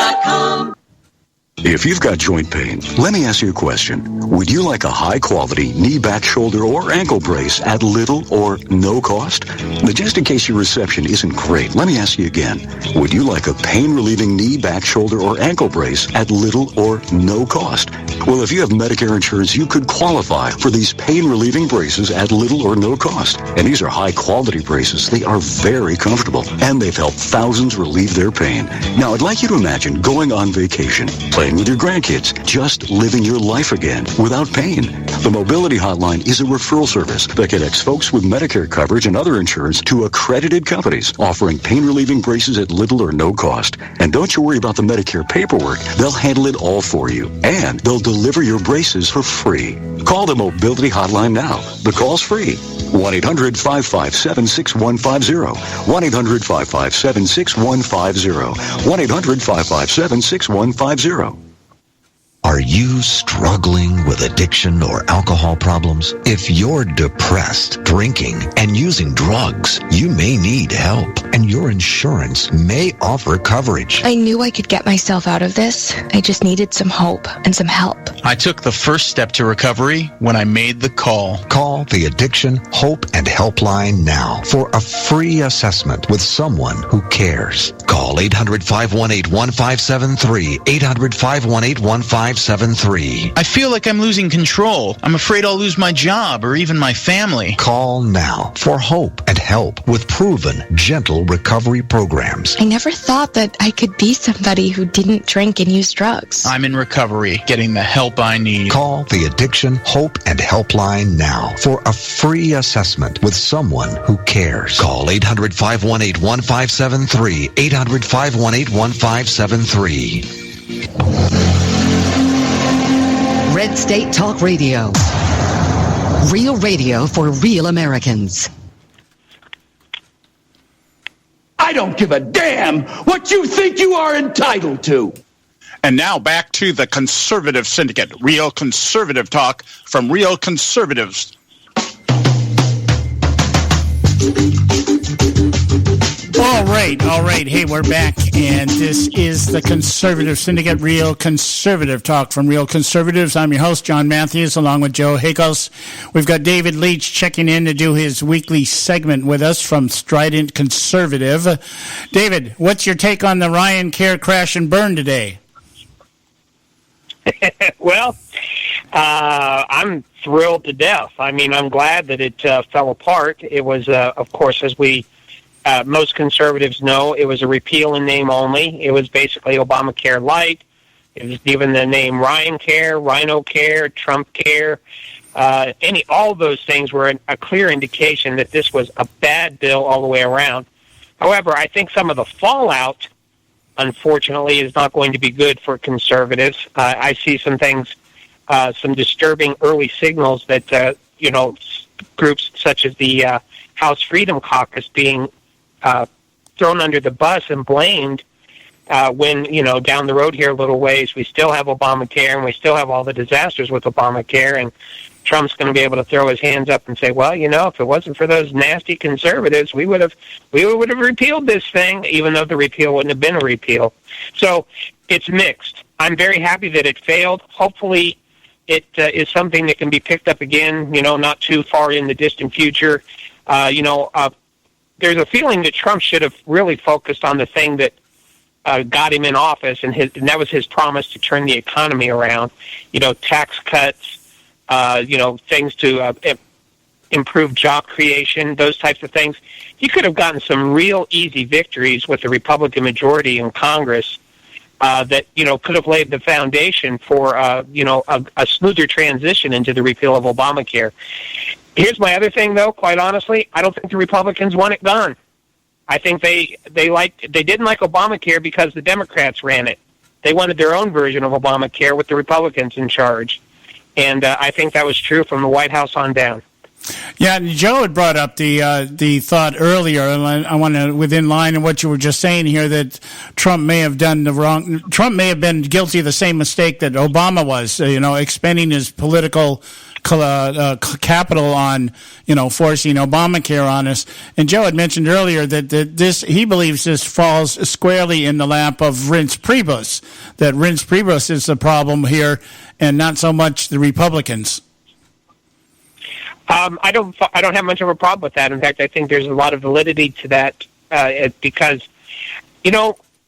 MyPillow.com. If you've got joint pain, let me ask you a question. Would you like a high-quality knee, back, shoulder, or ankle brace at little or no cost? But just in case your reception isn't great, let me ask you again. Would you like a pain-relieving knee, back, shoulder, or ankle brace at little or no cost? Well, if you have Medicare insurance, you could qualify for these pain-relieving braces at little or no cost. And these are high-quality braces. They are very comfortable, and they've helped thousands relieve their pain. Now, I'd like you to imagine going on vacation, playing with your grandkids, just living your life again without pain. The Mobility Hotline is a referral service that connects folks with Medicare coverage and other insurance to accredited companies offering pain-relieving braces at little or no cost. And don't you worry about the Medicare paperwork. They'll handle it all for you. And they'll deliver your braces for free. Call the Mobility Hotline now. The call's free. 1-800-557-6150. 1-800-557-6150. 1-800-557-6150. Are you struggling with addiction or alcohol problems? If you're depressed, drinking, and using drugs, you may need help, and your insurance may offer coverage. I knew I could get myself out of this. I just needed some hope and some help. I took the first step to recovery when I made the call. Call the Addiction, Hope, and Helpline now for a free assessment with someone who cares. Call 800-518-1573, 800-518-1573. I feel like I'm losing control. I'm afraid I'll lose my job or even my family. Call now for hope and help with proven, gentle recovery programs. I never thought that I could be somebody who didn't drink and use drugs. I'm in recovery, getting the help I need. Call the Addiction, Hope, and Helpline now for a free assessment with someone who cares. Call 800-518-1573, 800-518-1573. Red State Talk Radio. Real radio for real Americans. I don't give a damn what you think you are entitled to. And now back to the Conservative Syndicate. Real conservative talk from real conservatives. All right. Hey, we're back, and this is the Conservative Syndicate, real conservative talk from real conservatives. I'm your host, John Matthews, along with Joe Higgles. We've got David Leach checking in to do his weekly segment with us from Strident Conservative. David, what's your take on the Ryan Care crash and burn today? Well, I'm thrilled to death. I mean, I'm glad that it fell apart. It was, of course, as we most conservatives know, it was a repeal in name only. It was basically Obamacare light. It was given the name Ryan Care, Rhino Care, Trump Care. All those things were a clear indication that this was a bad bill all the way around. However, I think some of the fallout, unfortunately, is not going to be good for conservatives. I see some things, some disturbing early signals that, groups such as the House Freedom Caucus being thrown under the bus and blamed when, down the road here a little ways, we still have Obamacare and we still have all the disasters with Obamacare, and Trump's going to be able to throw his hands up and say, well, if it wasn't for those nasty conservatives, we would have repealed this thing, even though the repeal wouldn't have been a repeal. So it's mixed. I'm very happy that it failed. Hopefully it is something that can be picked up again, not too far in the distant future. There's a feeling that Trump should have really focused on the thing that got him in office, and that was his promise to turn the economy around. Tax cuts, things to improve job creation, those types of things. He could have gotten some real easy victories with the Republican majority in Congress that could have laid the foundation for a smoother transition into the repeal of Obamacare. Here's my other thing, though. Quite honestly, I don't think the Republicans want it gone. I think they didn't like Obamacare because the Democrats ran it. They wanted their own version of Obamacare with the Republicans in charge, and I think that was true from the White House on down. Yeah, Joe had brought up the thought earlier, and I want to, within line of what you were just saying here, that Trump may have been guilty of the same mistake that Obama was, expending his political capital on, forcing Obamacare on us. And Joe had mentioned earlier that he believes this falls squarely in the lap of Reince Priebus, that Reince Priebus is the problem here and not so much the Republicans. I don't have much of a problem with that. In fact, I think there's a lot of validity to that because,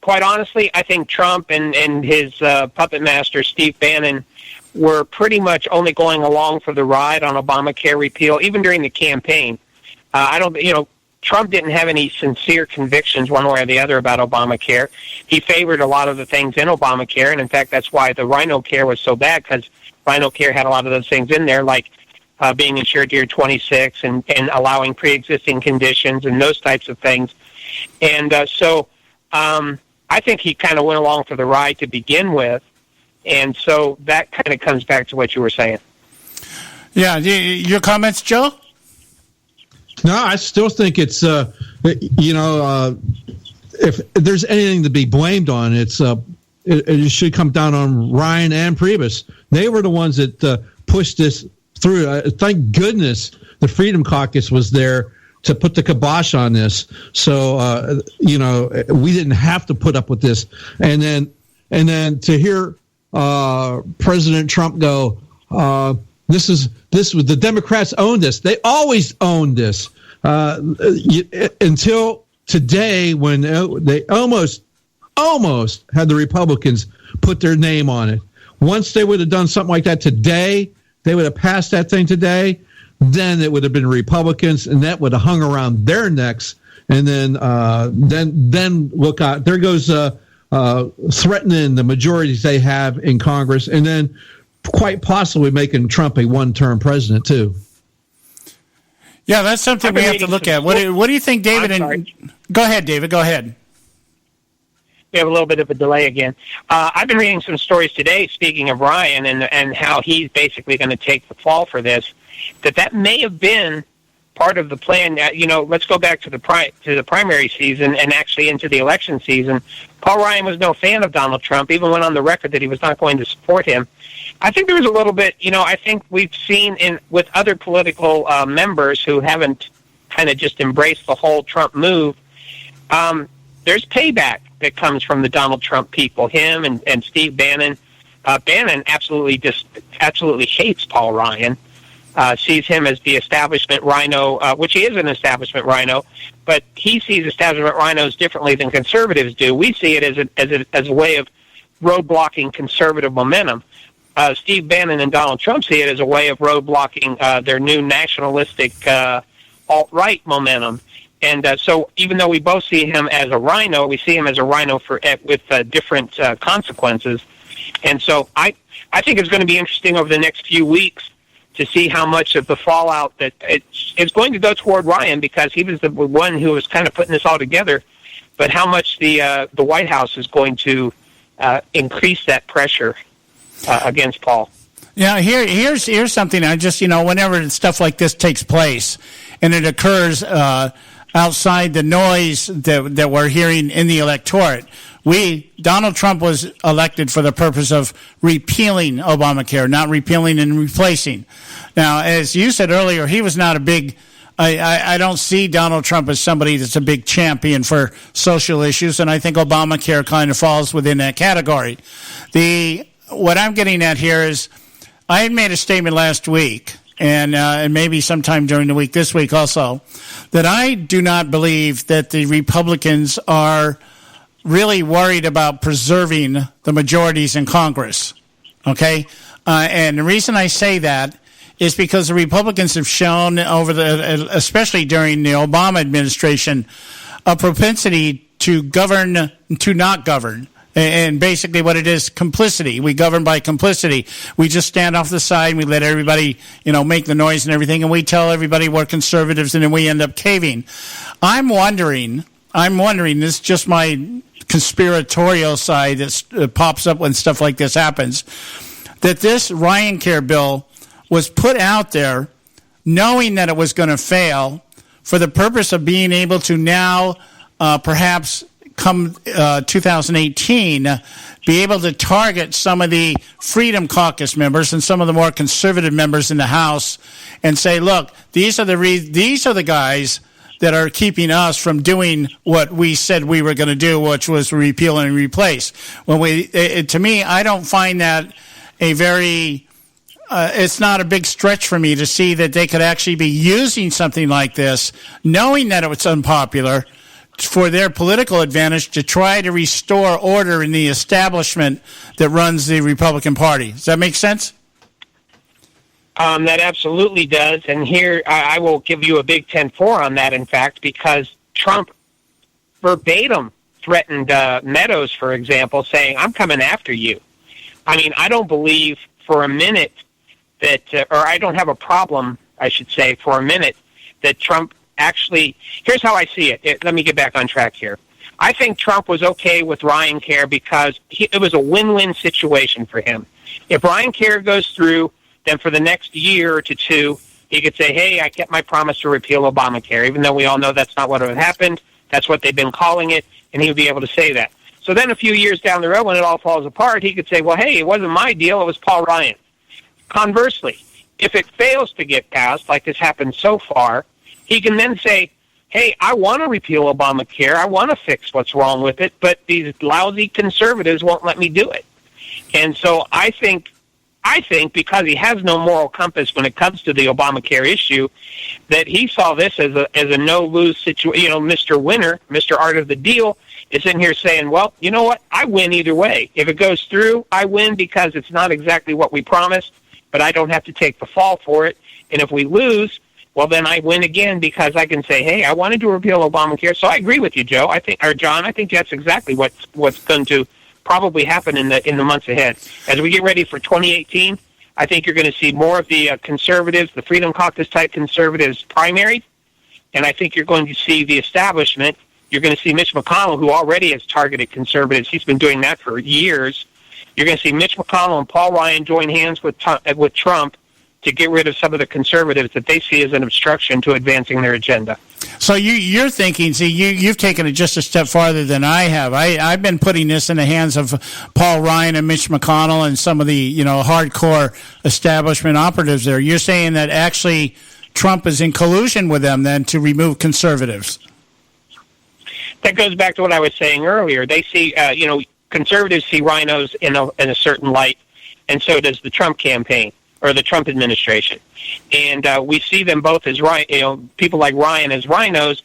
quite honestly, I think Trump and his puppet master, Steve Bannon, were pretty much only going along for the ride on Obamacare repeal, even during the campaign. Trump didn't have any sincere convictions one way or the other about Obamacare. He favored a lot of the things in Obamacare, and in fact, that's why the Rhino Care was so bad, because Rhino Care had a lot of those things in there, like being insured to year 26 and allowing pre-existing conditions and those types of things. And so I think he kind of went along for the ride to begin with. And so that kind of comes back to what you were saying. Yeah, your comments, Joe? No, I still think it's, if there's anything to be blamed on, it should come down on Ryan and Priebus. They were the ones that pushed this through. Thank goodness the Freedom Caucus was there to put the kibosh on this. So, we didn't have to put up with this. And then to hear President Trump go, this was the Democrats owned this. They always owned this until today, when they almost had the Republicans put their name on it. Once they would have done something like that today, they would have passed that thing today. Then it would have been Republicans, and that would have hung around their necks. And then look out, there goes threatening the majorities they have in Congress, and then quite possibly making Trump a one-term president too. Yeah, that's something we have to look at. What do you think, David? Go ahead, David. Go ahead. We have a little bit of a delay again. I've been reading some stories today, speaking of Ryan, and how he's basically going to take the fall for this, that may have been part of the plan. Let's go back to the primary season and actually into the election season. Paul Ryan was no fan of Donald Trump, even went on the record that he was not going to support him. I think there was a little bit, I think we've seen with other political members who haven't kind of just embraced the whole Trump move, there's payback that comes from the Donald Trump people, him and Steve Bannon. Bannon absolutely hates Paul Ryan, sees him as the establishment rhino, which he is an establishment rhino, but he sees establishment rhinos differently than conservatives do. We see it as a way of roadblocking conservative momentum. Steve Bannon and Donald Trump see it as a way of roadblocking their new nationalistic alt-right momentum. And so even though we both see him as a rhino, we see him as a rhino with different consequences. And so I think it's going to be interesting over the next few weeks to see how much of the fallout that it's going to go toward Ryan, because he was the one who was kind of putting this all together, but how much the White House is going to increase that pressure against Paul. Yeah, here's something. I just, whenever stuff like this takes place and it occurs outside the noise that we're hearing in the electorate, Donald Trump was elected for the purpose of repealing Obamacare, not repealing and replacing. Now, as you said earlier, he was not a big, I don't see Donald Trump as somebody that's a big champion for social issues, and I think Obamacare kind of falls within that category. What I'm getting at here is, I had made a statement last week, and maybe sometime during the week, this week also, that I do not believe that the Republicans are really worried about preserving the majorities in Congress, okay? And the reason I say that is because the Republicans have shown especially during the Obama administration, a propensity to govern, to not govern. And basically what it is, complicity. We govern by complicity. We just stand off the side and we let everybody, make the noise and everything, and we tell everybody we're conservatives, and then we end up caving. I'm wondering, this is just my conspiratorial side that pops up when stuff like this happens, that this Ryan Care bill was put out there knowing that it was going to fail for the purpose of being able to now perhaps come 2018, be able to target some of the Freedom Caucus members and some of the more conservative members in the House and say, look, these are the guys that are keeping us from doing what we said we were going to do, which was repeal and replace. To me, I don't find that a very it's not a big stretch for me to see that they could actually be using something like this, knowing that it was unpopular, for their political advantage to try to restore order in the establishment that runs the Republican Party. Does that make sense? That absolutely does. And here I will give you a big 10-4 on that, in fact, because Trump verbatim threatened Meadows, for example, saying, I'm coming after you. I mean, I don't believe for a minute that, or I don't have a problem, I should say, for a minute, that Trump actually, here's how I see it. Let me get back on track here. I think Trump was okay with Ryan Care because it was a win-win situation for him. If Ryan Care goes through, then for the next year to two, he could say, hey, I kept my promise to repeal Obamacare, even though we all know that's not what had happened. That's what they've been calling it, and he would be able to say that. So then a few years down the road, when it all falls apart, he could say, well, hey, it wasn't my deal, it was Paul Ryan. Conversely, if it fails to get passed, like has happened so far, he can then say, hey, I want to repeal Obamacare, I want to fix what's wrong with it, but these lousy conservatives won't let me do it. And so I think because he has no moral compass when it comes to the Obamacare issue, that he saw this as a no-lose situation. You know, Mr. Winner, Mr. Art of the Deal, is in here saying, well, you know what? I win either way. If it goes through, I win because it's not exactly what we promised, but I don't have to take the fall for it. And if we lose, well, then I win again because I can say, hey, I wanted to repeal Obamacare. So I agree with you, John. I think that's exactly what's going to probably happen in the months ahead. As we get ready for 2018, I think you're going to see more of the conservatives, the Freedom Caucus type conservatives primaried, and I think you're going to see the establishment. You're going to see Mitch McConnell, who already has targeted conservatives. He's been doing that for years. You're going to see Mitch McConnell and Paul Ryan join hands with Trump to get rid of some of the conservatives that they see as an obstruction to advancing their agenda. So you're thinking, you've taken it just a step farther than I have. I've been putting this in the hands of Paul Ryan and Mitch McConnell and some of the, hardcore establishment operatives there. You're saying that actually Trump is in collusion with them then to remove conservatives. That goes back to what I was saying earlier. They see, conservatives see rhinos in a certain light, and so does the Trump campaign or the Trump administration. And we see them both as people like Ryan as rhinos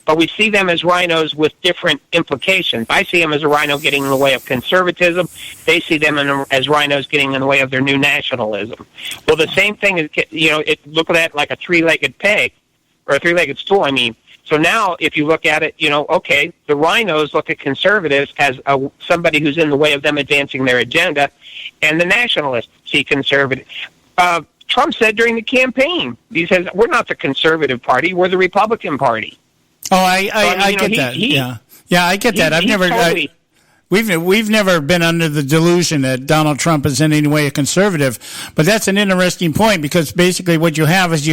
but we see them as rhinos with different implications. I see them as a rhino getting in the way of conservatism. They see them as rhinos getting in the way of their new nationalism. Well, the same thing is, look at that like a three-legged peg, or a three-legged stool, I mean. So now, if you look at it, okay, the rhinos look at conservatives as somebody who's in the way of them advancing their agenda, and the nationalists see conservative. Trump said during the campaign, he says, we're not the conservative party, we're the Republican Party. Oh, I get that. Yeah, I get that. We've never been under the delusion that Donald Trump is in any way a conservative, but that's an interesting point because basically what you have is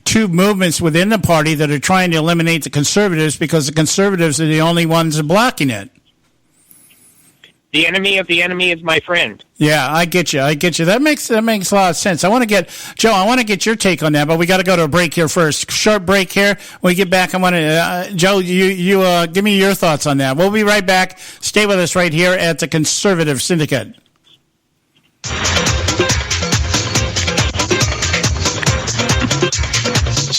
two movements within the party that are trying to eliminate the conservatives because the conservatives are the only ones blocking it. The enemy of the enemy is my friend. Yeah, I get you. That makes a lot of sense. I want to get your take on that, but we got to go to a break here first. Short break here. When we get back, I want to, Joe, you give me your thoughts on that. We'll be right back. Stay with us right here at the Conservative Syndicate.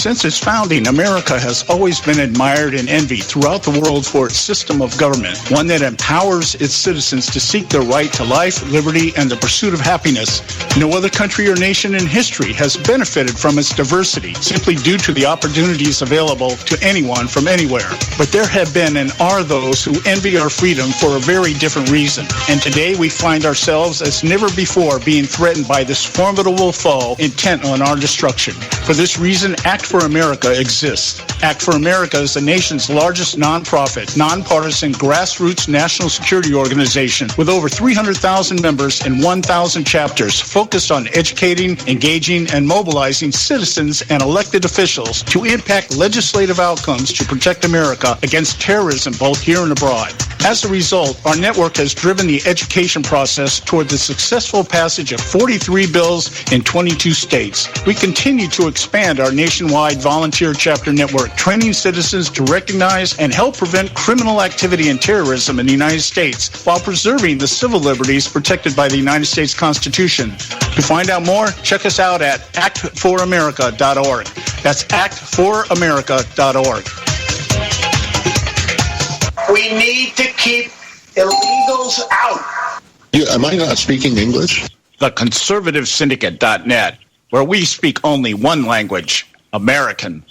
Since its founding, America has always been admired and envied throughout the world for its system of government, one that empowers its citizens to seek their right to life, liberty, and the pursuit of happiness. No other country or nation in history has benefited from its diversity simply due to the opportunities available to anyone from anywhere. But there have been and are those who envy our freedom for a very different reason. And today we find ourselves as never before being threatened by this formidable foe intent on our destruction. For this reason, act for America exists. Act for America is the nation's largest nonprofit, nonpartisan, grassroots national security organization with over 300,000 members in 1,000 chapters focused on educating, engaging, and mobilizing citizens and elected officials to impact legislative outcomes to protect America against terrorism both here and abroad. As a result, our network has driven the education process toward the successful passage of 43 bills in 22 states. We continue to expand our nationwide volunteer chapter network, training citizens to recognize and help prevent criminal activity and terrorism in the United States while preserving the civil liberties protected by the United States Constitution. To find out more, check us out at actforamerica.org. That's actforamerica.org. We need to keep illegals out. Am I not speaking English? The ConservativeSyndicate.net, where we speak only one language, American.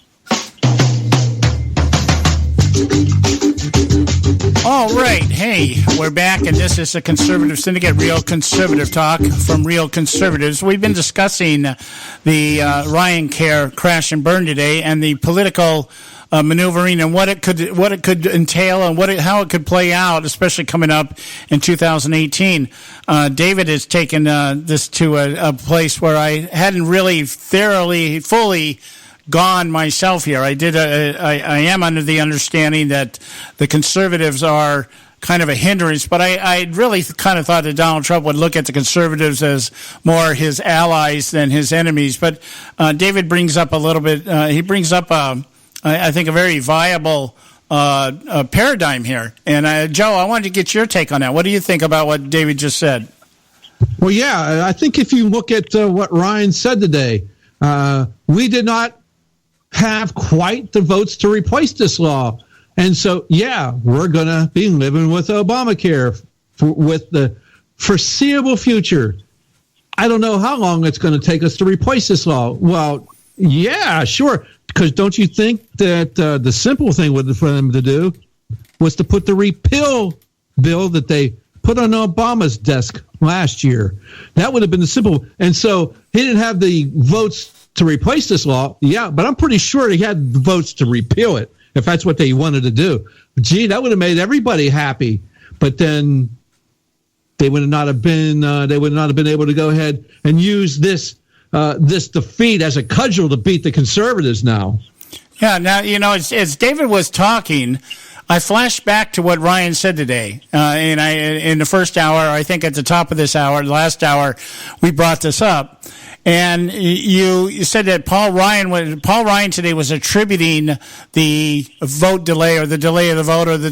All right. Hey, we're back, and this is the Conservative Syndicate, Real Conservative Talk from Real Conservatives. We've been discussing the Ryan Care crash and burn today and the political maneuvering and what it could entail and how it could play out, especially coming up in 2018. David has taken this to a place where I hadn't really fully gone myself here. I am under the understanding that the conservatives are kind of a hindrance, but I really kind of thought that Donald Trump would look at the conservatives as more his allies than his enemies. But David brings up a little bit, he brings up, I think, a very viable paradigm here. And Joe, I wanted to get your take on that. What do you think about what David just said? Well, yeah, I think if you look at what Ryan said today, we did not have quite the votes to replace this law. And so, yeah, we're going to be living with Obamacare with the foreseeable future. I don't know how long it's going to take us to replace this law. Well, yeah, sure. Because don't you think that the simple thing for them to do was to put the repeal bill that they put on Obama's desk last year? That would have been the simple. And so he didn't have the votes to replace this law. Yeah, but I'm pretty sure he had the votes to repeal it if that's what they wanted to do. Gee, that would have made everybody happy. But then they would not have been able to go ahead and use this defeat as a cudgel to beat the conservatives now. Yeah, now, as David was talking, I flashed back to what Ryan said today. In the first hour, I think at the top of this hour, the last hour, we brought this up. And you said that Paul Ryan today was attributing the vote delay or the delay of the vote or the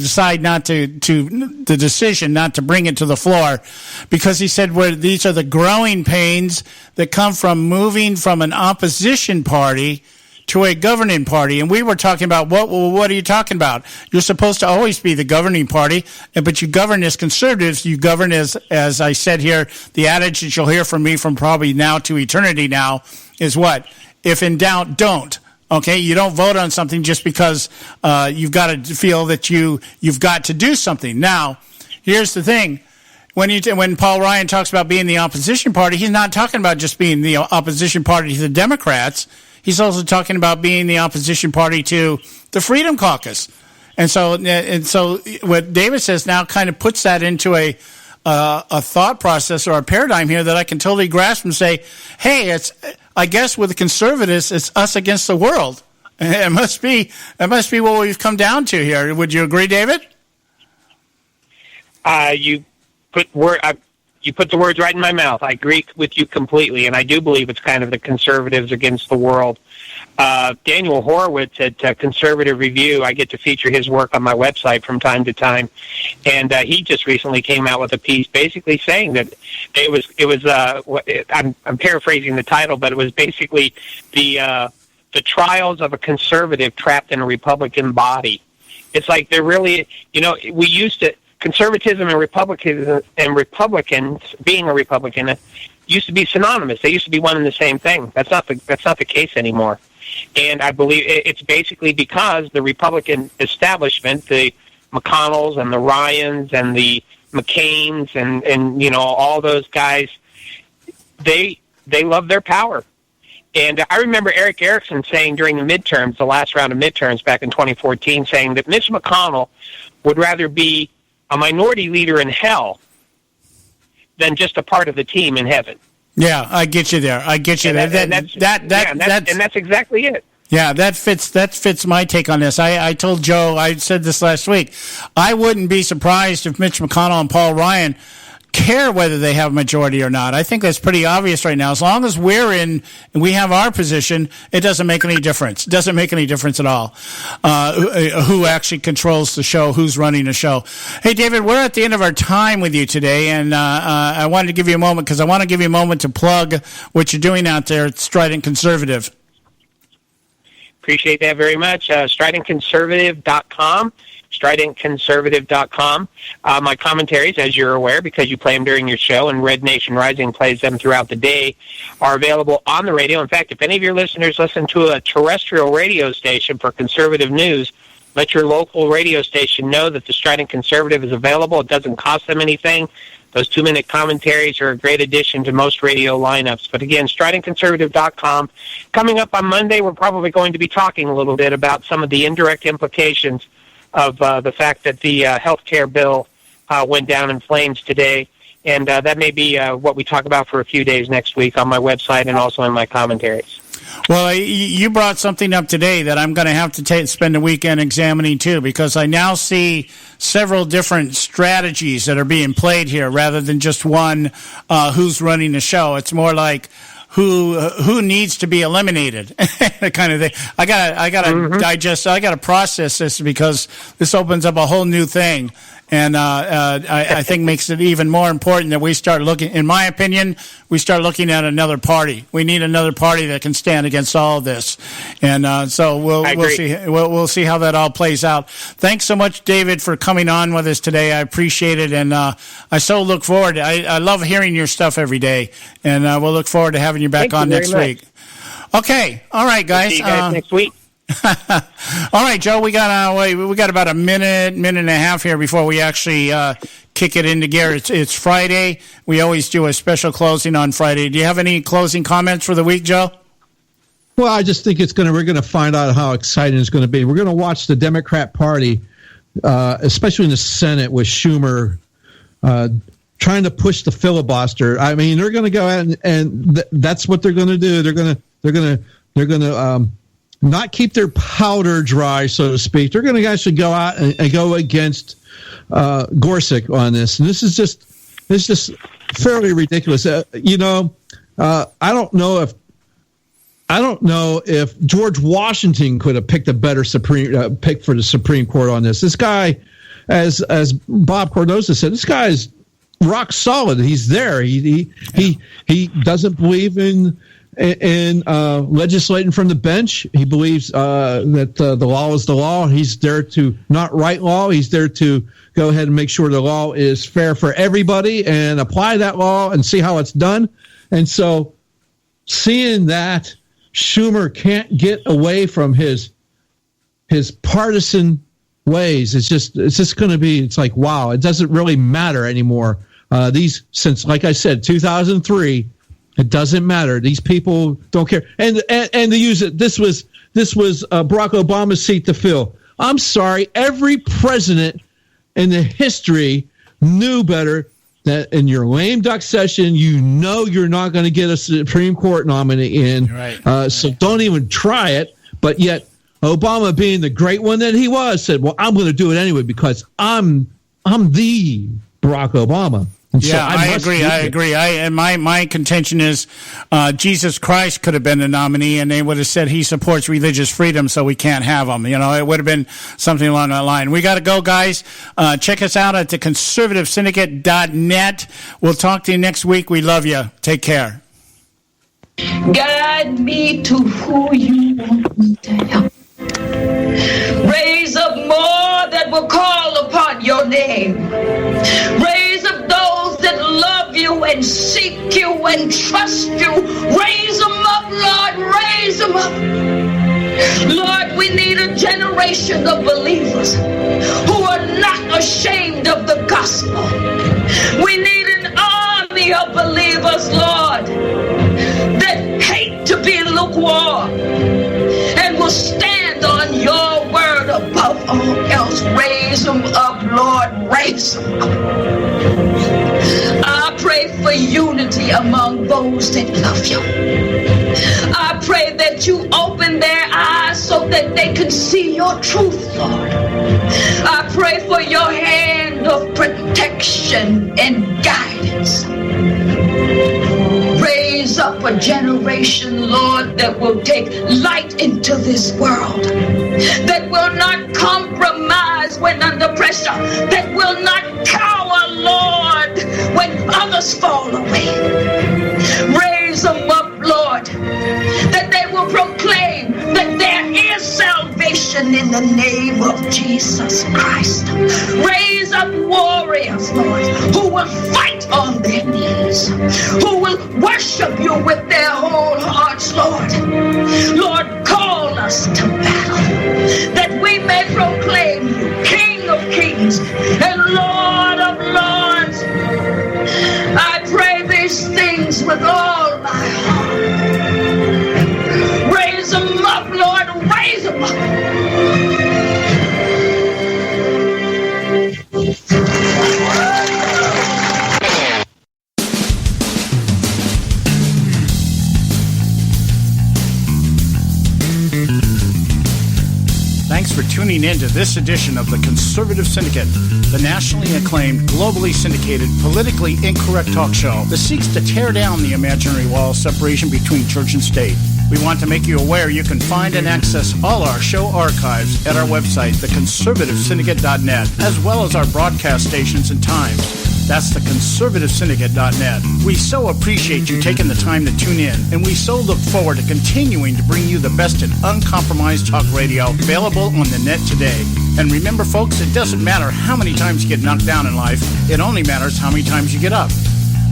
decision not to bring it to the floor because he said these are the growing pains that come from moving from an opposition party to a governing party. And we were talking about, what are you talking about? You're supposed to always be the governing party, but you govern as conservatives. You govern as I said here, the adage that you'll hear from me from probably now to eternity now is what? If in doubt, don't. Okay? You don't vote on something just because you've got to feel that you've got to do something. Now, here's the thing. When Paul Ryan talks about being the opposition party, he's not talking about just being the opposition party to the Democrats. He's also talking about being the opposition party to the Freedom Caucus. And so what David says now kind of puts that into a thought process or a paradigm here that I can totally grasp and say, hey, I guess with the conservatives, it's us against the world. It must be what we've come down to here. Would you agree, David? You put the words right in my mouth. I agree with you completely, and I do believe it's kind of the conservatives against the world. Daniel Horowitz at Conservative Review, I get to feature his work on my website from time to time, and he just recently came out with a piece basically saying that I'm paraphrasing the title, but it was basically the trials of a conservative trapped in a Republican body. It's like they're really, we used to. Conservatism and Republicans being a Republican used to be synonymous. They used to be one and the same thing. That's not the case anymore. And I believe it's basically because the Republican establishment, the McConnells and the Ryans and the McCains and all those guys, they love their power. And I remember Eric Erickson saying during the midterms, the last round of midterms back in 2014, saying that Mitch McConnell would rather be a minority leader in hell than just a part of the team in heaven. Yeah, I get you there. I get you there. And that's exactly it. Yeah, that fits my take on this. I told Joe, I said this last week, I wouldn't be surprised if Mitch McConnell and Paul Ryan care whether they have a majority or not. I think that's pretty obvious right now. As long as we're in and we have our position, it doesn't make any difference. It doesn't make any difference at all who actually controls the show, who's running the show. Hey, David, we're at the end of our time with you today, and I wanted to give you a moment because I want to give you a moment to plug what you're doing out there at Strident Conservative. Appreciate that very much. StridentConservative.com. StridentConservative.com. My commentaries, as you're aware, because you play them during your show, and Red Nation Rising plays them throughout the day, are available on the radio. In fact, if any of your listeners listen to a terrestrial radio station for conservative news, let your local radio station know that the Strident Conservative is available. It doesn't cost them anything. Those 2-minute commentaries are a great addition to most radio lineups. But again, StridentConservative.com. Coming up on Monday, we're probably going to be talking a little bit about some of the indirect implications of the fact that the health care bill went down in flames today. And that may be what we talk about for a few days next week on my website and also in my commentaries. Well, you brought something up today that I'm going to have to spend a weekend examining too, because I now see several different strategies that are being played here rather than just one who's running the show. It's more like who needs to be eliminated, that kind of thing. I gotta digest. I gotta process this because this opens up a whole new thing. And I think makes it even more important that we start looking, in my opinion, we start looking at another party. We need another party that can stand against all of this. And so we'll see. We'll see how that all plays out. Thanks so much, David, for coming on with us today. I appreciate it. And I so look forward. I love hearing your stuff every day. And we'll look forward to having you back on next week. Okay. All right, guys. We'll see you guys next week. All right, Joe, we got about a minute and a half here before we actually kick it into gear. It's Friday. We always do a special closing on Friday. Do you have any closing comments for the week, Joe? Well, I just think we're going to find out how exciting it's going to be. We're going to watch the Democrat Party, especially in the Senate with Schumer, trying to push the filibuster. I mean, they're going to go out and that's what they're going to do. They're going to not keep their powder dry, so to speak. They're going to actually go out and go against Gorsuch on this, and this is just fairly ridiculous. I don't know if George Washington could have picked a better pick for the Supreme Court on this. This guy, as Bob Cardoza said, this guy is rock solid. He's there. He doesn't believe in legislating from the bench. He believes that the law is the law. He's there to not write law. He's there to go ahead and make sure the law is fair for everybody and apply that law and see how it's done. And so seeing that Schumer can't get away from his partisan ways, it's just going to be, it's like, wow, it doesn't really matter anymore. Since, like I said, 2003, it doesn't matter. These people don't care, and to use it. This was Barack Obama's seat to fill. I'm sorry, every president in the history knew better that in your lame duck session, you're not going to get a Supreme Court nominee in. Right. So don't even try it. But yet, Obama, being the great one that he was, said, "Well, I'm going to do it anyway because I'm the Barack Obama." And yeah, so I agree. And my contention is Jesus Christ could have been the nominee, and they would have said he supports religious freedom, so we can't have him. It would have been something along that line. We got to go, guys. Check us out at the conservativesyndicate.net. We'll talk to you next week. We love you. Take care. Guide me to who you want me to help. Raise up more that will call upon your name. Raise up those that love you and seek you and trust you. Raise them up, Lord. Raise them up. Lord, we need a generation of believers who are not ashamed of the gospel. We need an army of believers, Lord, that hate to be lukewarm. Raise them up, Lord, raise them up. I pray for unity among those that love you. I pray that you open their eyes so that they can see your truth, Lord. I pray for your hand of protection and guidance. Raise up a generation, Lord, that will take light into this world, that will not compromise when under pressure, that will not cower, Lord, when others fall away. Raise them up, Lord, that they will proclaim that there is salvation in the name of Jesus Christ. Raise up warriors, Lord, who will fight on their knees, who will worship you with their whole hearts, Lord. Lord, call us to battle, that we may proclaim you King of Kings and Lord of Lords. I pray these things with all my heart. Raise them up, Lord, raise them up. Thanks for tuning in to this edition of the Conservative Syndicate, the nationally acclaimed, globally syndicated, politically incorrect talk show that seeks to tear down the imaginary wall of separation between church and state. We want to make you aware you can find and access all our show archives at our website, theconservativesyndicate.net, as well as our broadcast stations and times. That's theconservativesyndicate.net. We so appreciate you taking the time to tune in, and we so look forward to continuing to bring you the best in uncompromised talk radio available on the net today. And remember, folks, it doesn't matter how many times you get knocked down in life. It only matters how many times you get up.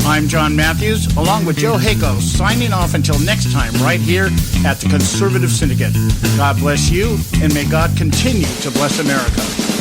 I'm John Matthews, along with Joe Hago, signing off until next time right here at the Conservative Syndicate. God bless you, and may God continue to bless America.